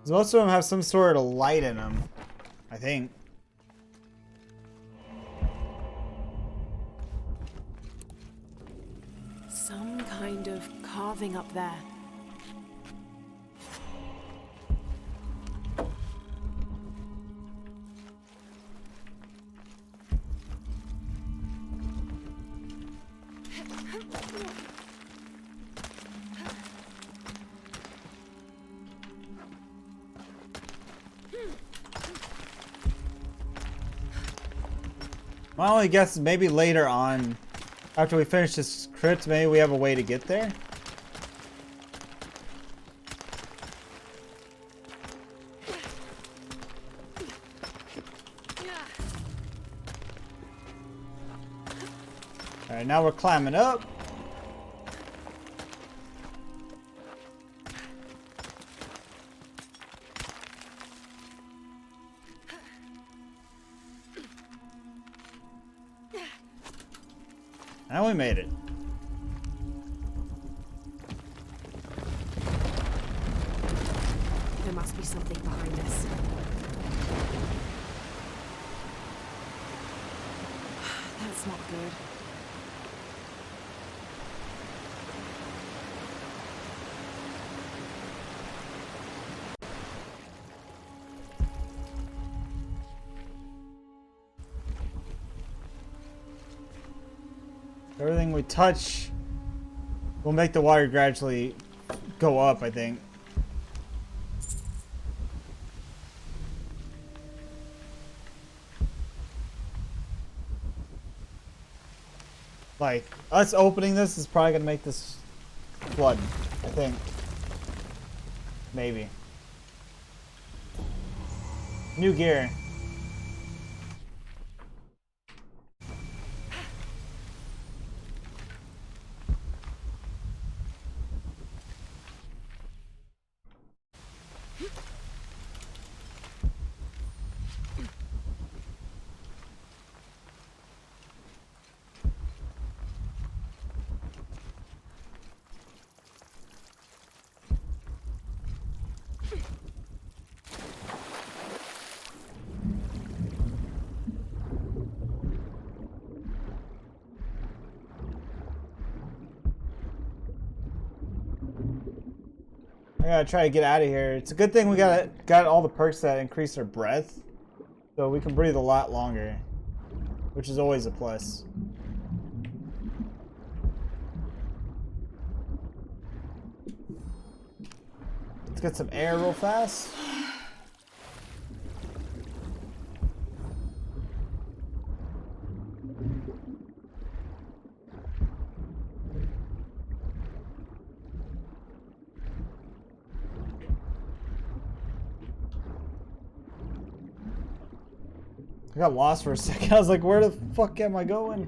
'Cause most of them have some sort of light in them, I think. Some kind of carving up there. My only guess is maybe later on, after we finish this crypt, maybe we have a way to get there. Alright, now we're climbing up. Now we made it. There must be something behind this. That's not good. Everything we touch will make the water gradually go up, I think. Like, us opening this is probably gonna make this flood, I think. Maybe. New gear. I gotta try to get out of here. It's a good thing we got all the perks that increase our breath, so we can breathe a lot longer, which is always a plus. Let's get some air real fast. I got lost for a second. I was like, where the fuck am I going?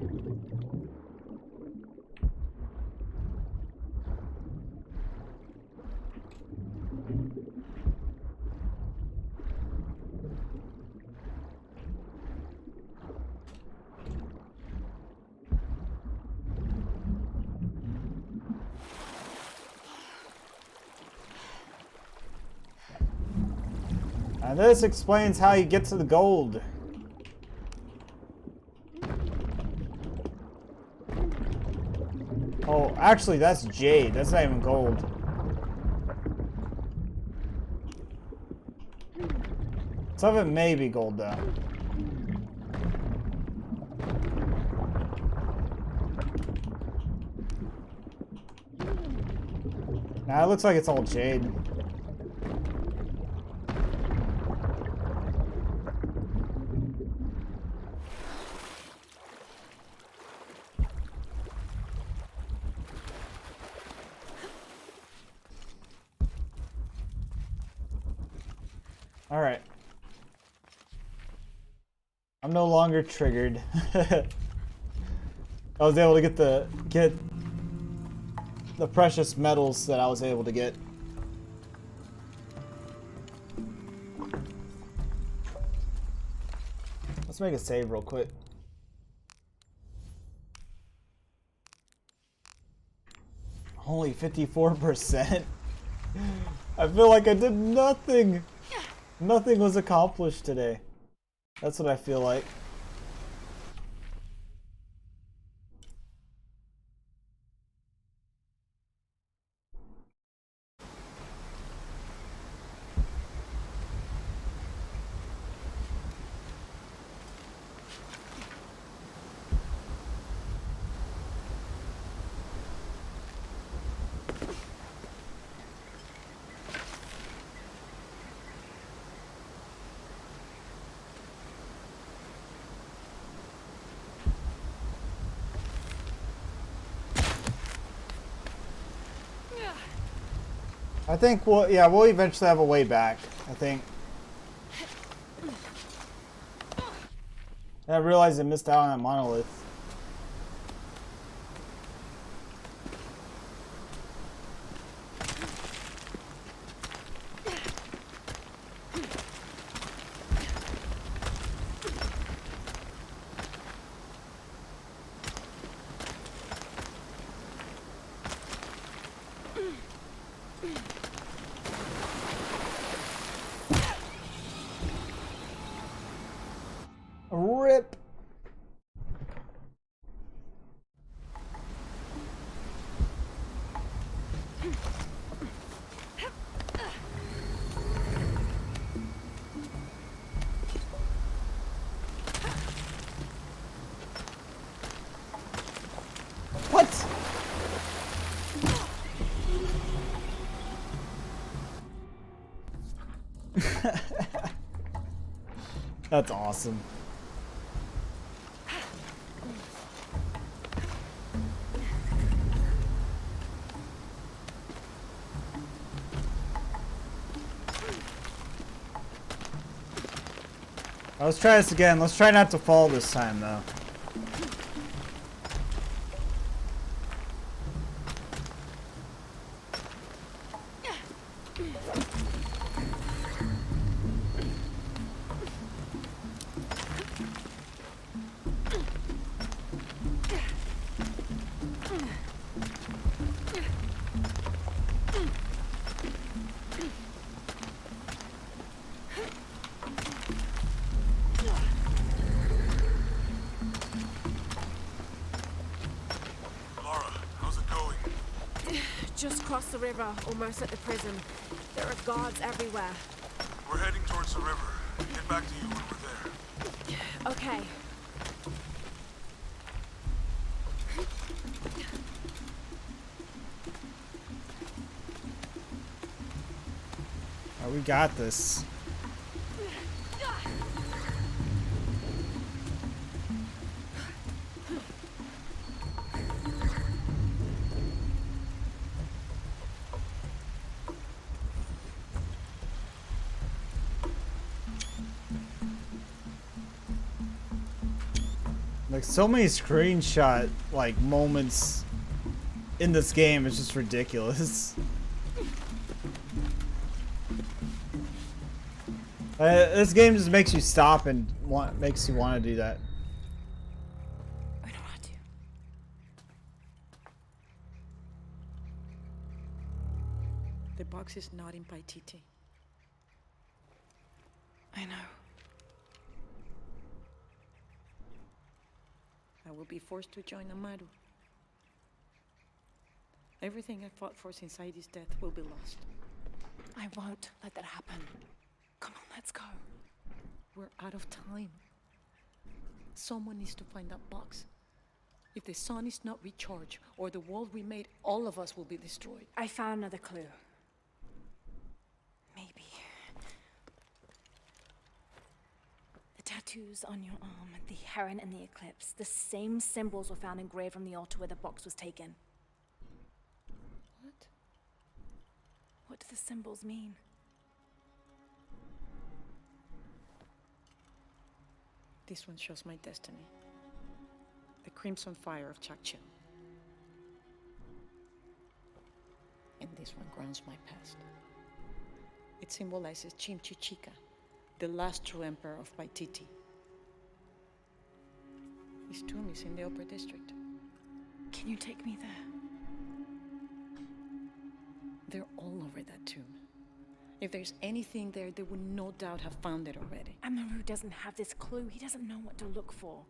And this explains how you get to the gold. Oh, actually, that's jade. That's not even gold. Some of it may be gold, though. Nah, it looks like it's all jade. All right. I'm no longer triggered. I was able to get the precious metals that I was able to get. Let's make a save real quick. Only 54%. I feel like I did nothing. Nothing was accomplished today. That's what I feel like. I think we'll eventually have a way back. I think. I realized I missed out on that monolith. Rip. What? That's awesome. Let's try this again. Let's try not to fall this time, though. Just crossed the river, almost at the prison. There are guards everywhere. We're heading towards the river. Get back to you when we're there. Okay. Oh, we got this. Like, so many screenshot like moments in this game is just ridiculous. This game just makes you stop and makes you want to do that. I know how to. The box is not in Paititi. I know. I will be forced to join Amaru. Everything I fought for since Heidi's death will be lost. I won't let that happen. Come on, let's go. We're out of time. Someone needs to find that box. If the sun is not recharged, or the world we made, all of us will be destroyed. I found another clue. Maybe. The tattoos on your arm, the heron and the eclipse, the same symbols were found engraved from the altar where the box was taken. What? What do the symbols mean? This one shows my destiny. The crimson fire of Chakchil. And this one grounds my past. It symbolizes Chimchichica, the last true emperor of Paititi. His tomb is in the upper district. Can you take me there? They're all over that tomb. If there's anything there, they would no doubt have found it already. Amaru doesn't have this clue. He doesn't know what to look for.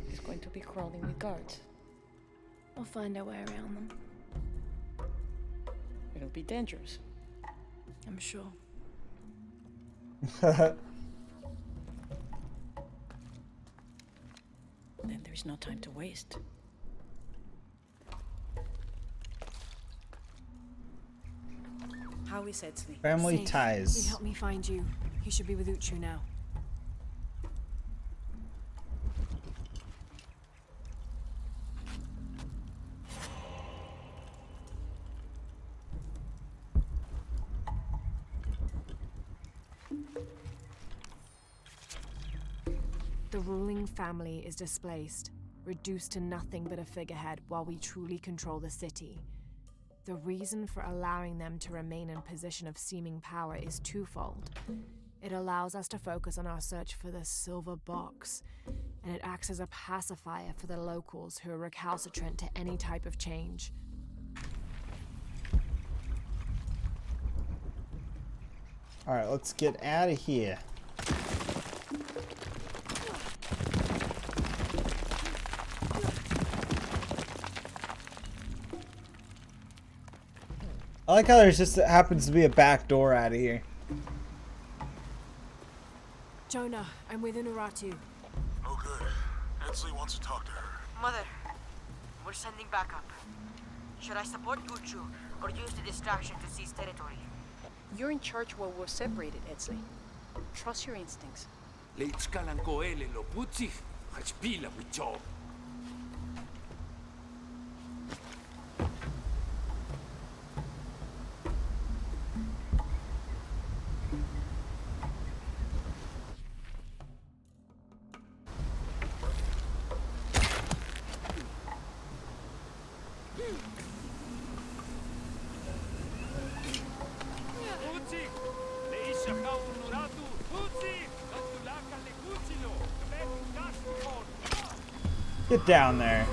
He's going to be crawling with guards. We'll find our way around them. It'll be dangerous. I'm sure. Then there's no time to waste. How is Edsley? Family Safe. ties. He helped me find you. He should be with Uchu now. The ruling family is displaced, reduced to nothing but a figurehead while we truly control the city. The reason for allowing them to remain in position of seeming power is twofold. It allows us to focus on our search for the silver box, and it acts as a pacifier for the locals who are recalcitrant to any type of change. Alright, let's get out of here. I like how there's just happens to be a back door out of here. Jonah, I'm with Unuratu. Oh good. Edsley wants to talk to her. Mother, we're sending backup. Should I support Uchu or use the distraction to seize territory? You're in charge while we're separated, Edsley. Trust your instincts. Leitskalankoele lo putsi, hachpila wicho. Get down there.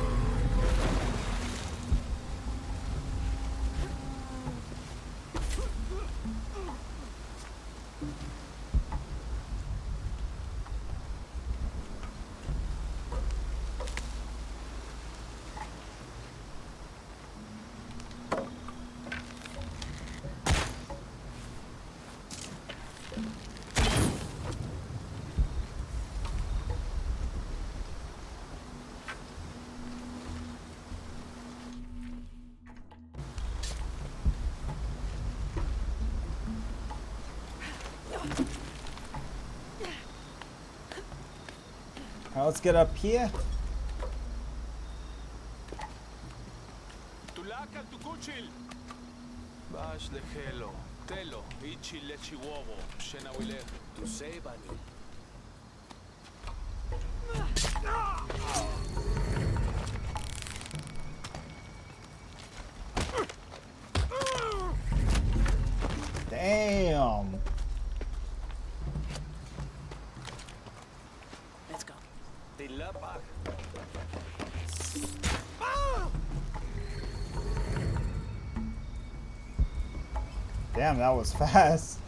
Alright, let's get up here. Tulakal tukuchil. Bash lehelo, telo, ichi lechiwobo, shenawile. Tu sebani. Damn. Let's go. Damn, that was fast.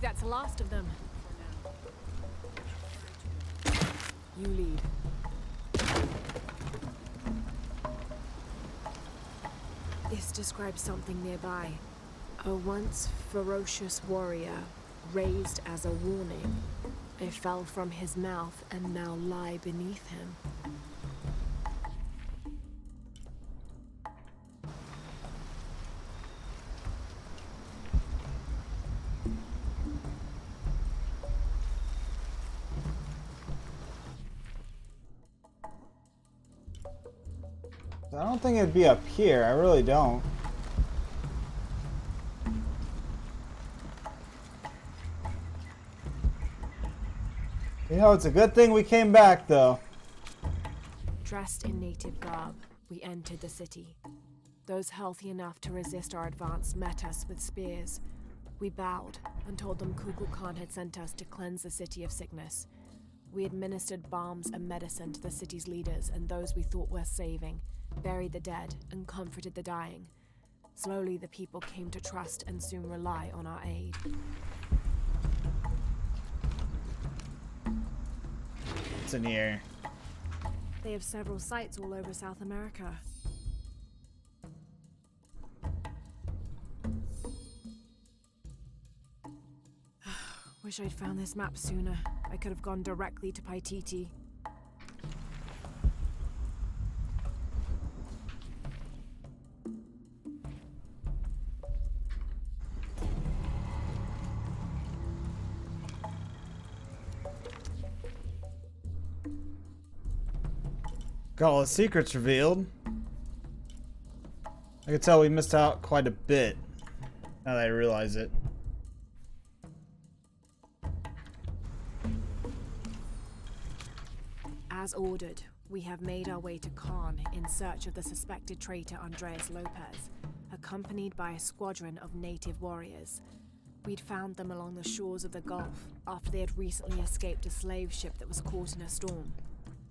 think that's the last of them. You lead. This describes something nearby. A once ferocious warrior, raised as a warning. It fell from his mouth and now lie beneath him. I don't think it'd be up here. I really don't. You know, it's a good thing we came back, though. Dressed in native garb, we entered the city. Those healthy enough to resist our advance met us with spears. We bowed and told them Kukulkan Khan had sent us to cleanse the city of sickness. We administered balms and medicine to the city's leaders and those we thought worth saving, buried the dead, and comforted the dying. Slowly, the people came to trust and soon rely on our aid. What's in here? They have several sites all over South America. Wish I'd found this map sooner. I could have gone directly to Paititi. Got all the secrets revealed. I could tell we missed out quite a bit, now that I realize it. As ordered, we have made our way to Khan in search of the suspected traitor Andreas Lopez, accompanied by a squadron of native warriors. We'd found them along the shores of the Gulf after they had recently escaped a slave ship that was caught in a storm.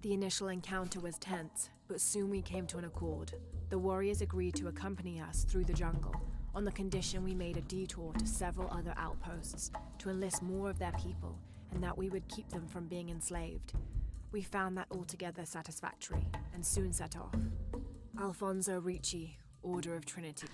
The initial encounter was tense, but soon we came to an accord. The warriors agreed to accompany us through the jungle, on the condition we made a detour to several other outposts to enlist more of their people, and that we would keep them from being enslaved. We found that altogether satisfactory, and soon set off. Alfonso Ricci, Order of Trinity.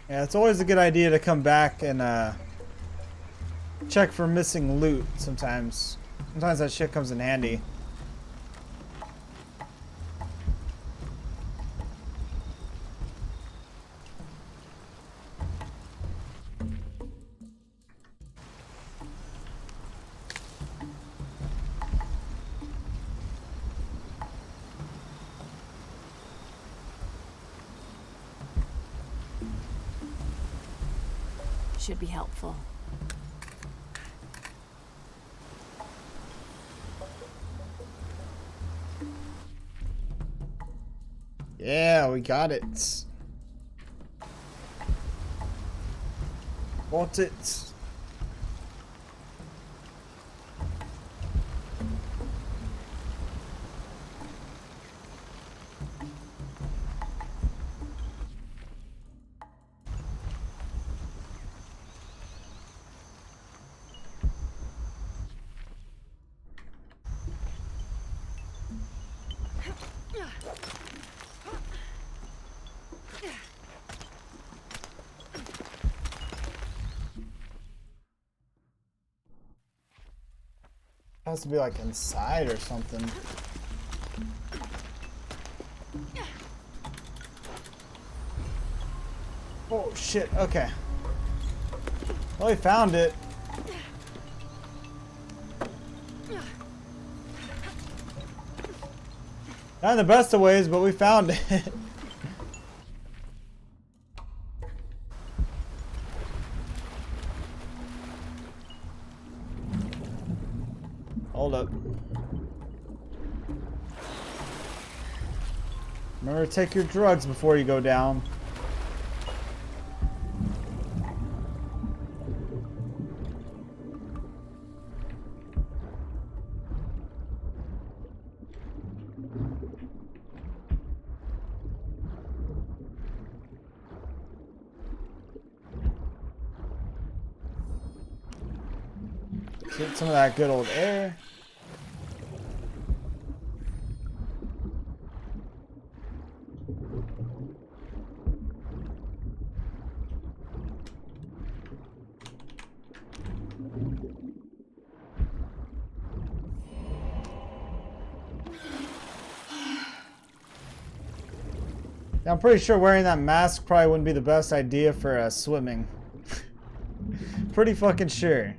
Yeah, it's always a good idea to come back and check for missing loot sometimes. Sometimes that shit comes in handy. Should be helpful. Yeah, we got it. Bought it. Has to be like inside or something. Oh shit, okay. Well, we found it. Not in the best of ways, but we found it. Hold up. Remember to take your drugs before you go down. Get some of that good old air. Now, I'm pretty sure wearing that mask probably wouldn't be the best idea for swimming. Pretty fucking sure.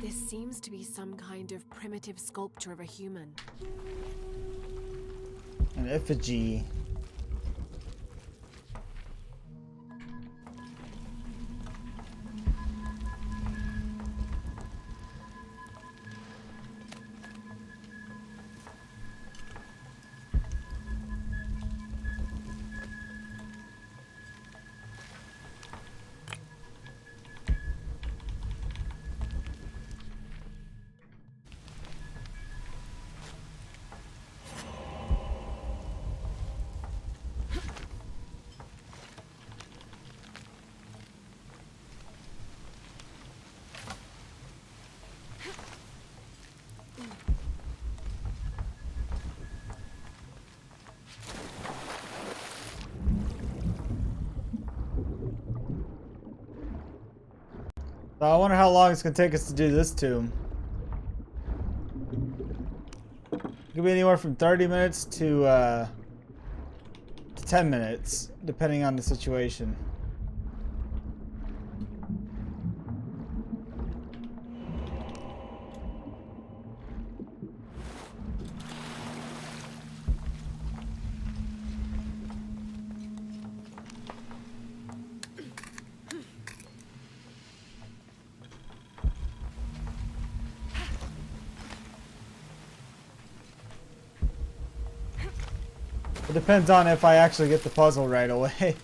This seems to be some kind of primitive sculpture of a human. An effigy. So I wonder how long it's gonna take us to do this tomb. It could be anywhere from 30 minutes to 10 minutes, depending on the situation. It depends on if I actually get the puzzle right away.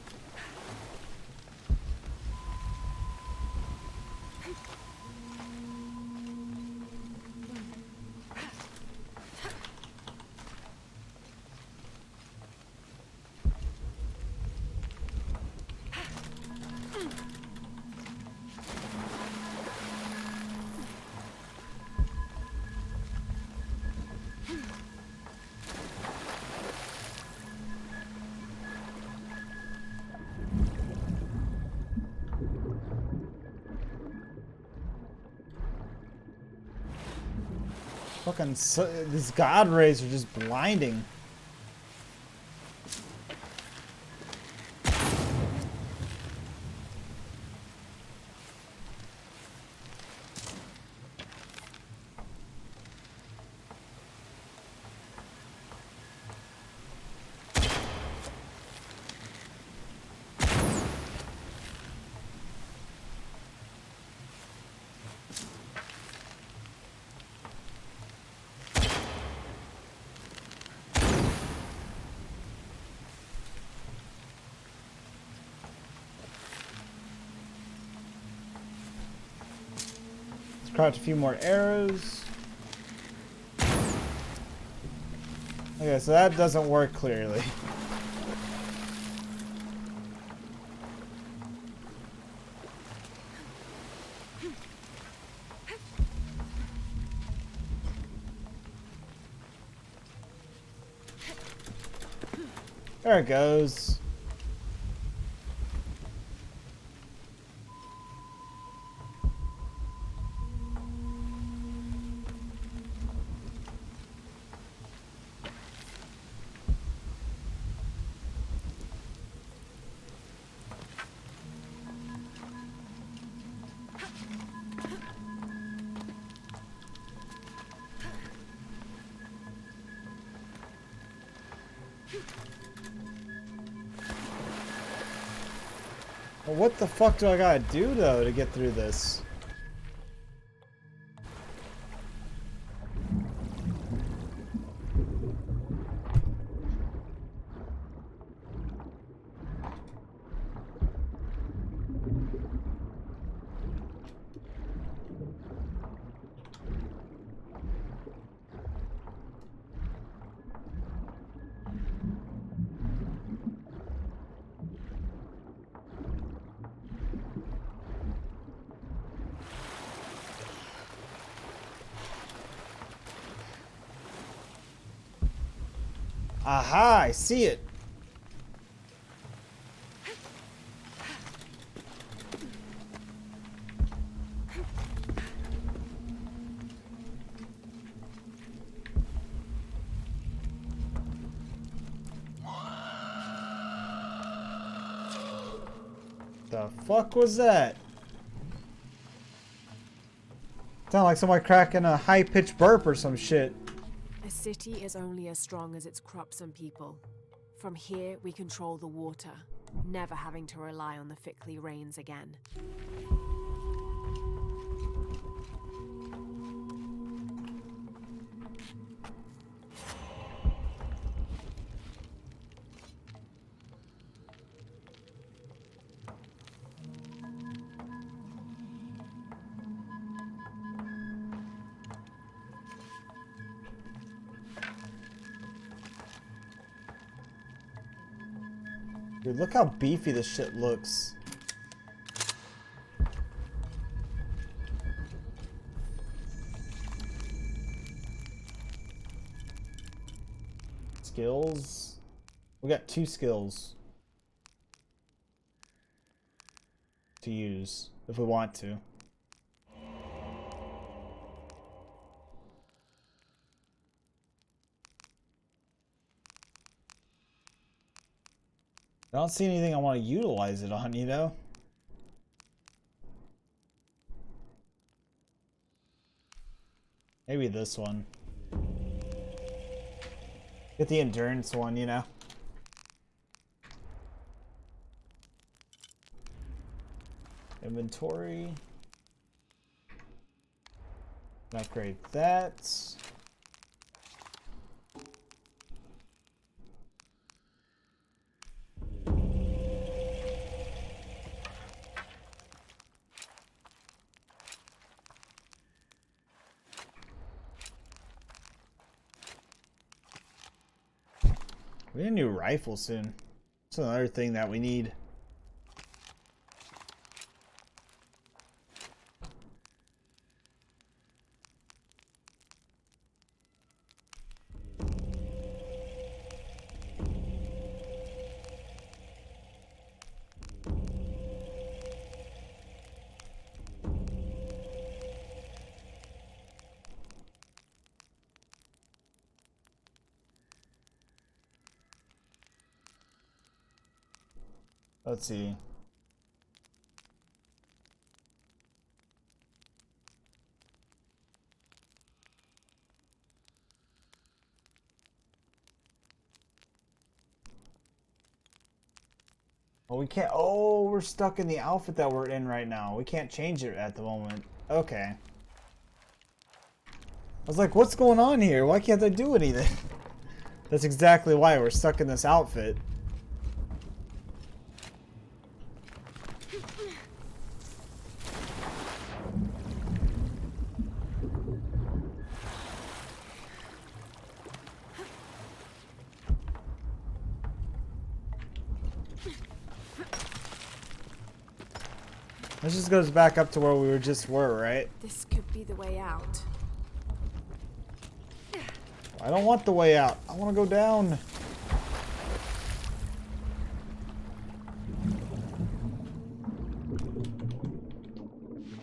Fucking these god rays are just blinding. Crouch a few more arrows. Okay, so that doesn't work clearly. There it goes. Well, what the fuck do I gotta do though to get through this? Aha, I see it. The fuck was that? Sound like somebody cracking a high-pitched burp or some shit. A city is only as strong as its crops and people. From here, we control the water, never having to rely on the Fickley rains again. Dude, look how beefy this shit looks. Skills. We got 2 skills to use if we want to. I don't see anything I want to utilize it on, you know? Maybe this one. Get the endurance one, you know? Inventory. Upgrade that. We need a new rifle soon. That's another thing that we need. Let's see. Oh, we can't. Oh, we're stuck in the outfit that we're in right now. We can't change it at the moment. Okay. I was like, what's going on here? Why can't I do anything? That's exactly why we're stuck in this outfit. This just goes back up to where we just were, right? This could be the way out. I don't want the way out. I want to go down.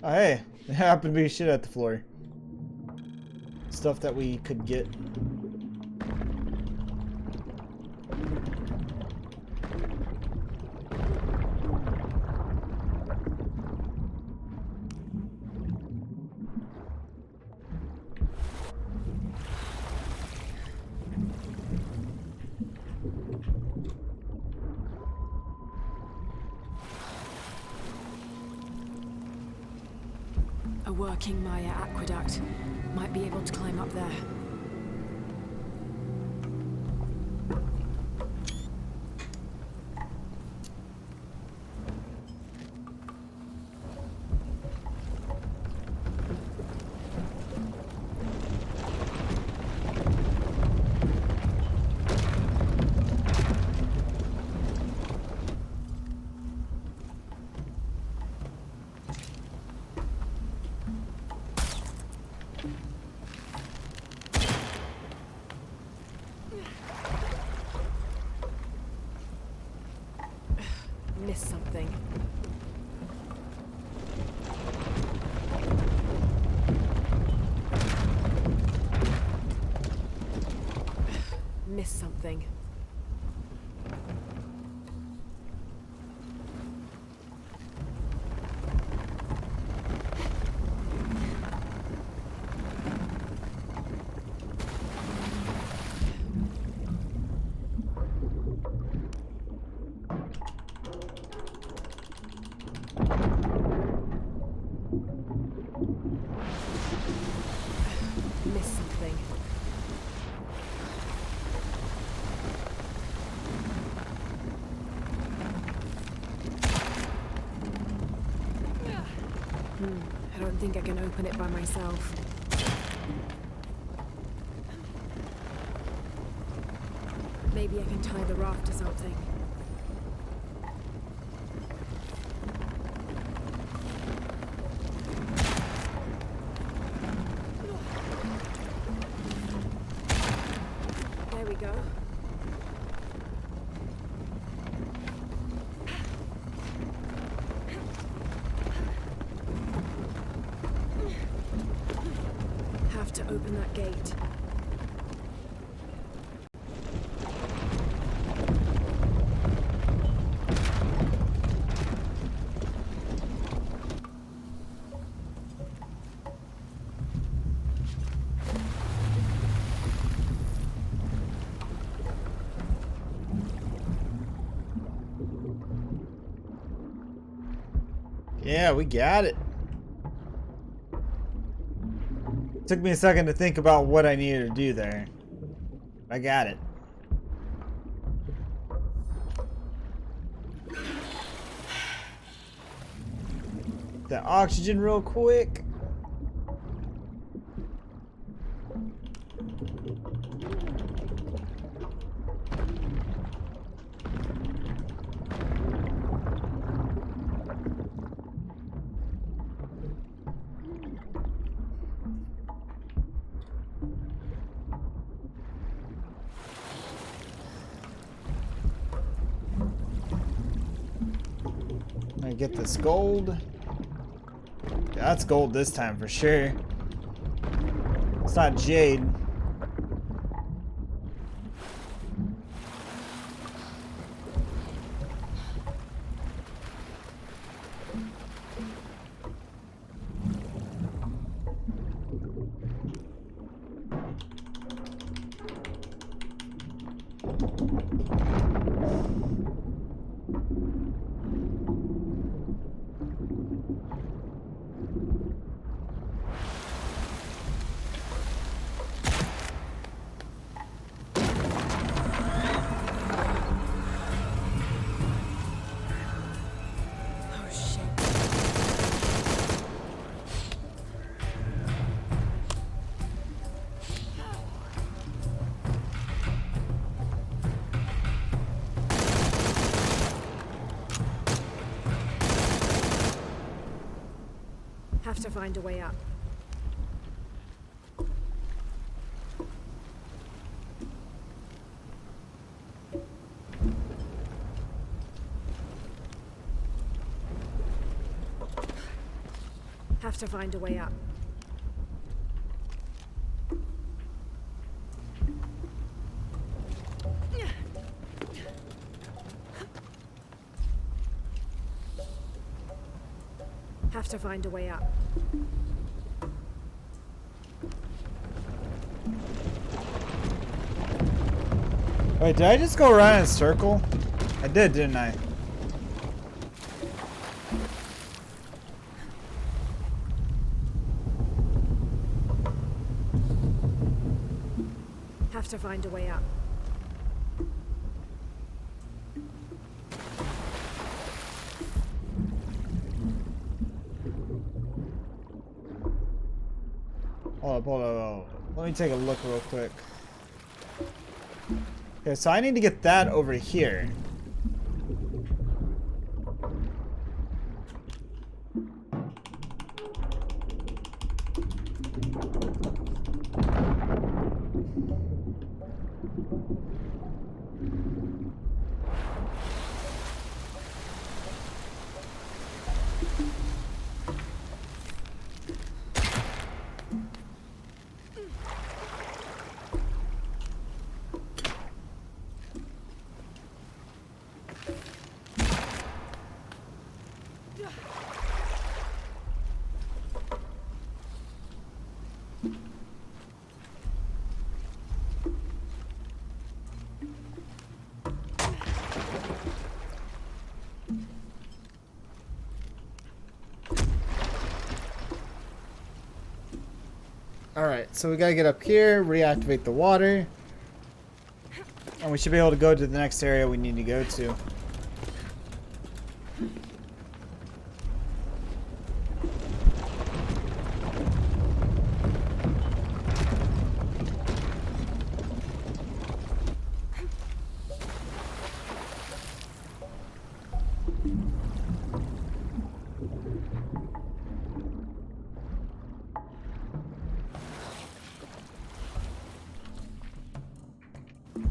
Oh, hey. There happened to be shit at the floor. Stuff that we could get. our King Maya aqueduct. Might be able to climb up there. Missed something. Missed something. Missed something. I don't think I can open it by myself. Maybe I can tie the raft to something. There we go. Have to open that gate. Yeah, we got it. Took me a second to think about what I needed to do there. I got it. That oxygen real quick. I get this gold. That's gold this time for sure. It's not jade. Have to find a way up. Have to find a way up. Have to find a way up. Wait, did I just go around in a circle? I did, didn't I? Have to find a way up. Hold up. Let me take a look real quick. Okay, so I need to get that over here. Alright, so we gotta get up here, reactivate the water, and we should be able to go to the next area we need to go to.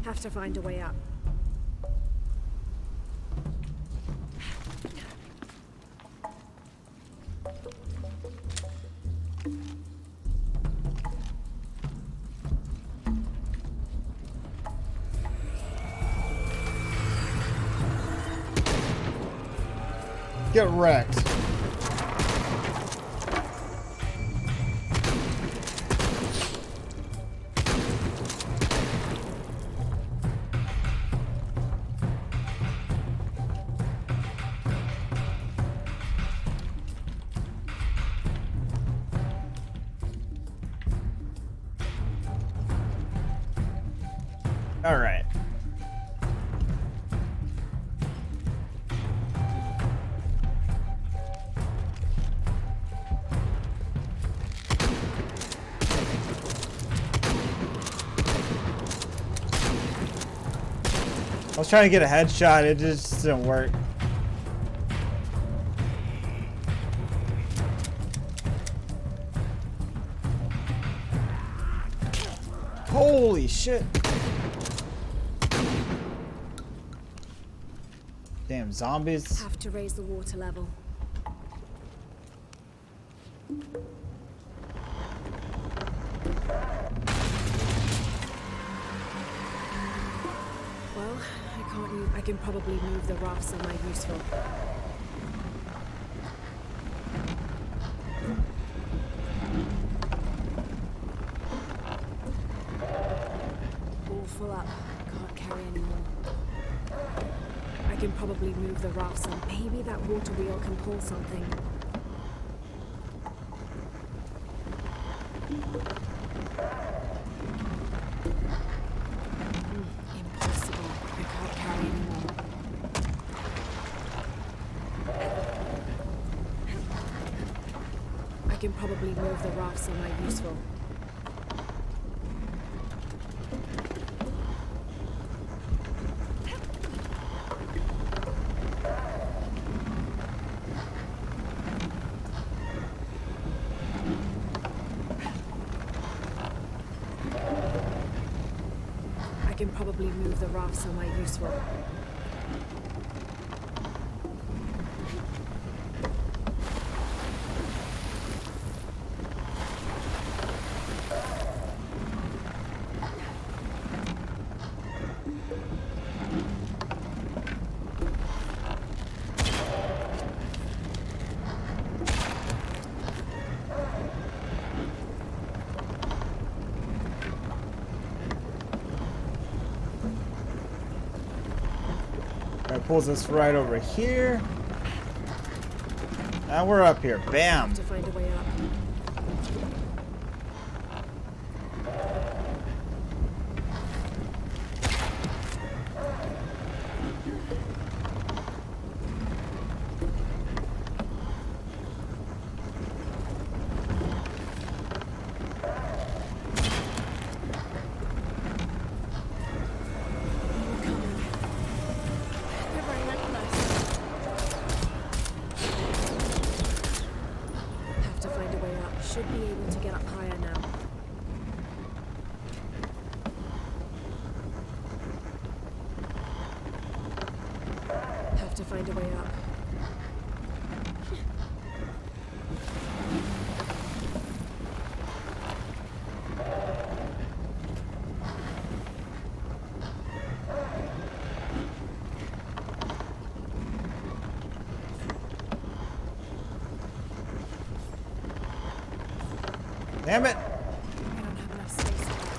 Have to find a way up. Get wrecked. All right. I was trying to get a headshot, it just didn't work. Holy shit. Damn zombies. Have to raise the water level. Well, I can probably move the raft somewhere useful. All full up. Can't carry anymore. I can probably move the raft some. Maybe that water wheel can pull something. Impossible. I can't carry anymore. I can probably move the raft somewhere useful. I can probably move the raft somewhere useful. That pulls us right over here. And we're up here. Bam! Have to find a way up. to find a way up. Damn it! I don't have enough space for that.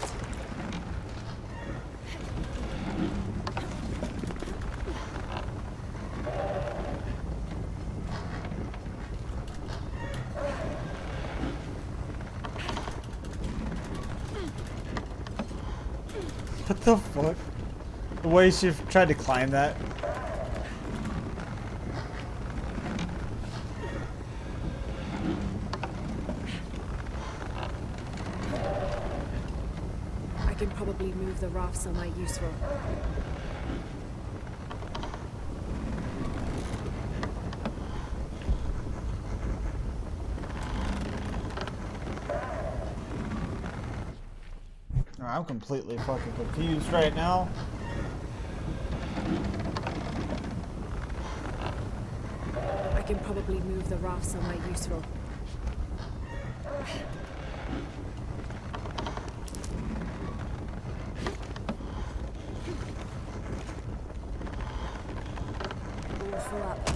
What the fuck? The way she tried to climb that. I can probably move the raft somewhere useful. I'm completely fucking confused right now. I can probably move the raft somewhere useful. All full up.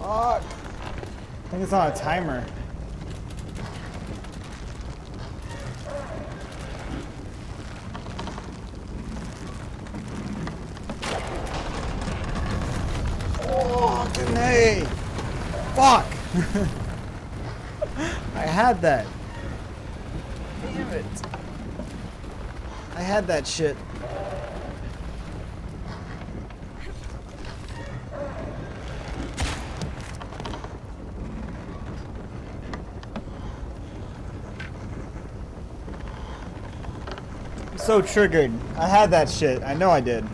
Fuck! I think it's on a timer. Fucking hey! Fuck! I had that. Damn it. I had that shit. I'm so triggered. I had that shit. I know I did.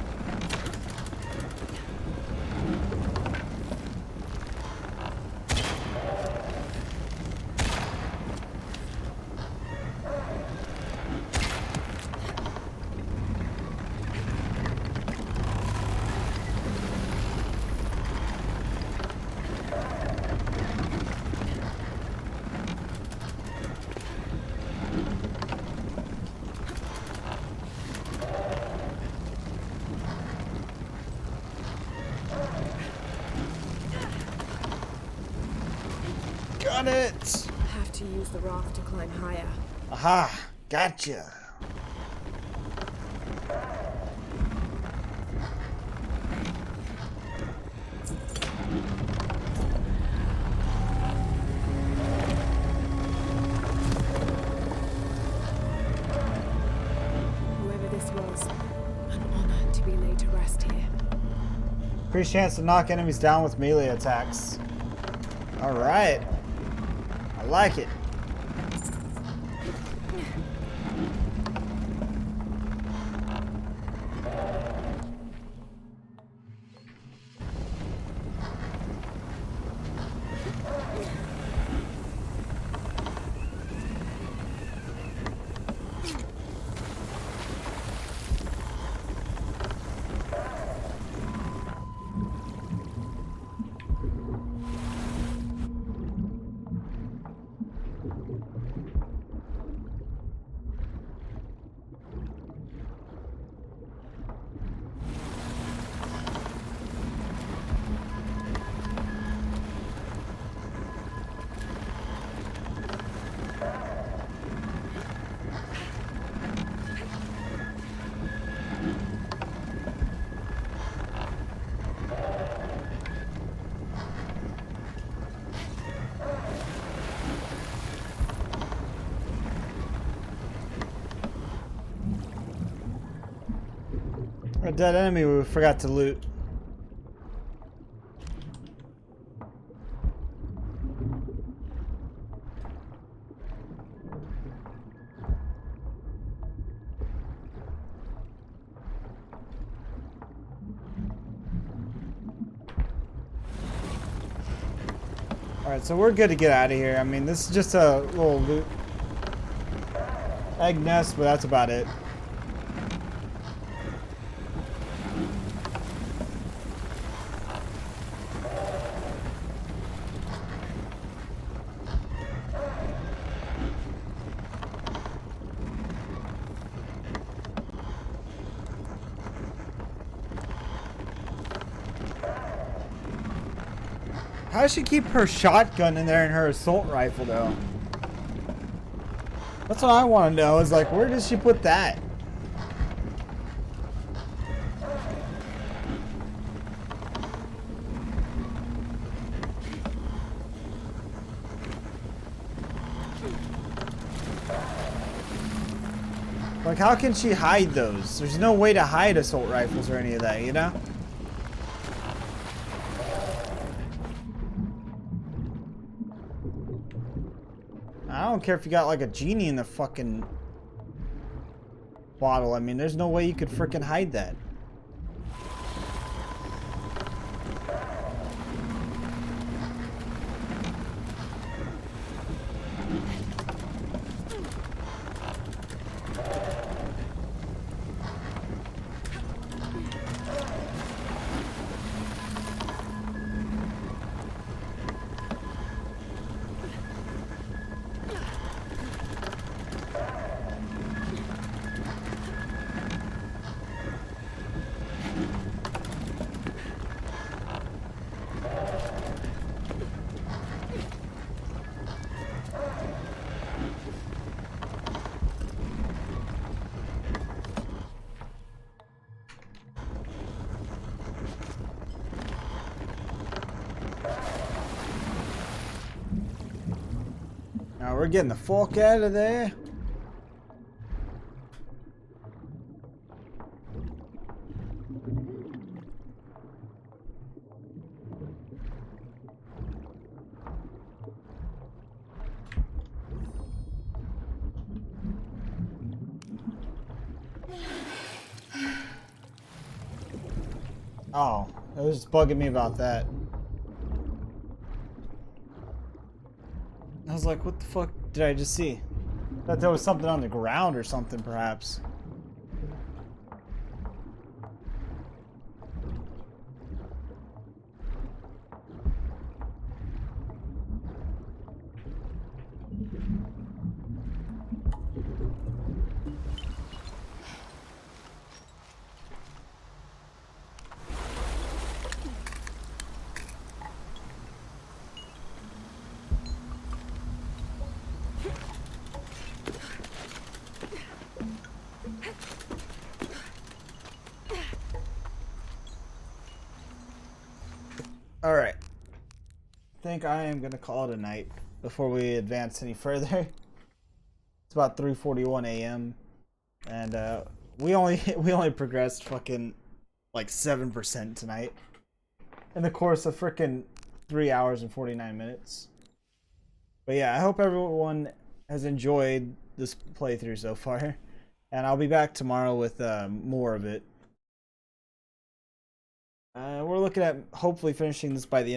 Got it! Have to use the raft to climb higher. Aha! Gotcha! Whoever this was, an honor to be laid to rest here. Increased chance to knock enemies down with melee attacks. Alright. I like it. A dead enemy we forgot to loot. Alright, so we're good to get out of here. I mean, this is just a little loot egg nest, but that's about it. How does she keep her shotgun in there and her assault rifle, though? That's what I want to know, is like, where does she put that? Like, how can she hide those? There's no way to hide assault rifles or any of that, you know? I don't care if you got like a genie in the fucking bottle. I mean, there's no way you could freaking hide that. Now we're getting the fuck out of there. Oh, it was just bugging me about that. I was like, what the fuck did I just see? Thought there was something on the ground or something, perhaps. Alright. I think I am going to call it a night before we advance any further. It's about 3:41 a.m. and we only progressed fucking like 7% tonight in the course of freaking 3 hours and 49 minutes. But yeah, I hope everyone has enjoyed this playthrough so far, and I'll be back tomorrow with more of it. We're looking at hopefully finishing this by the end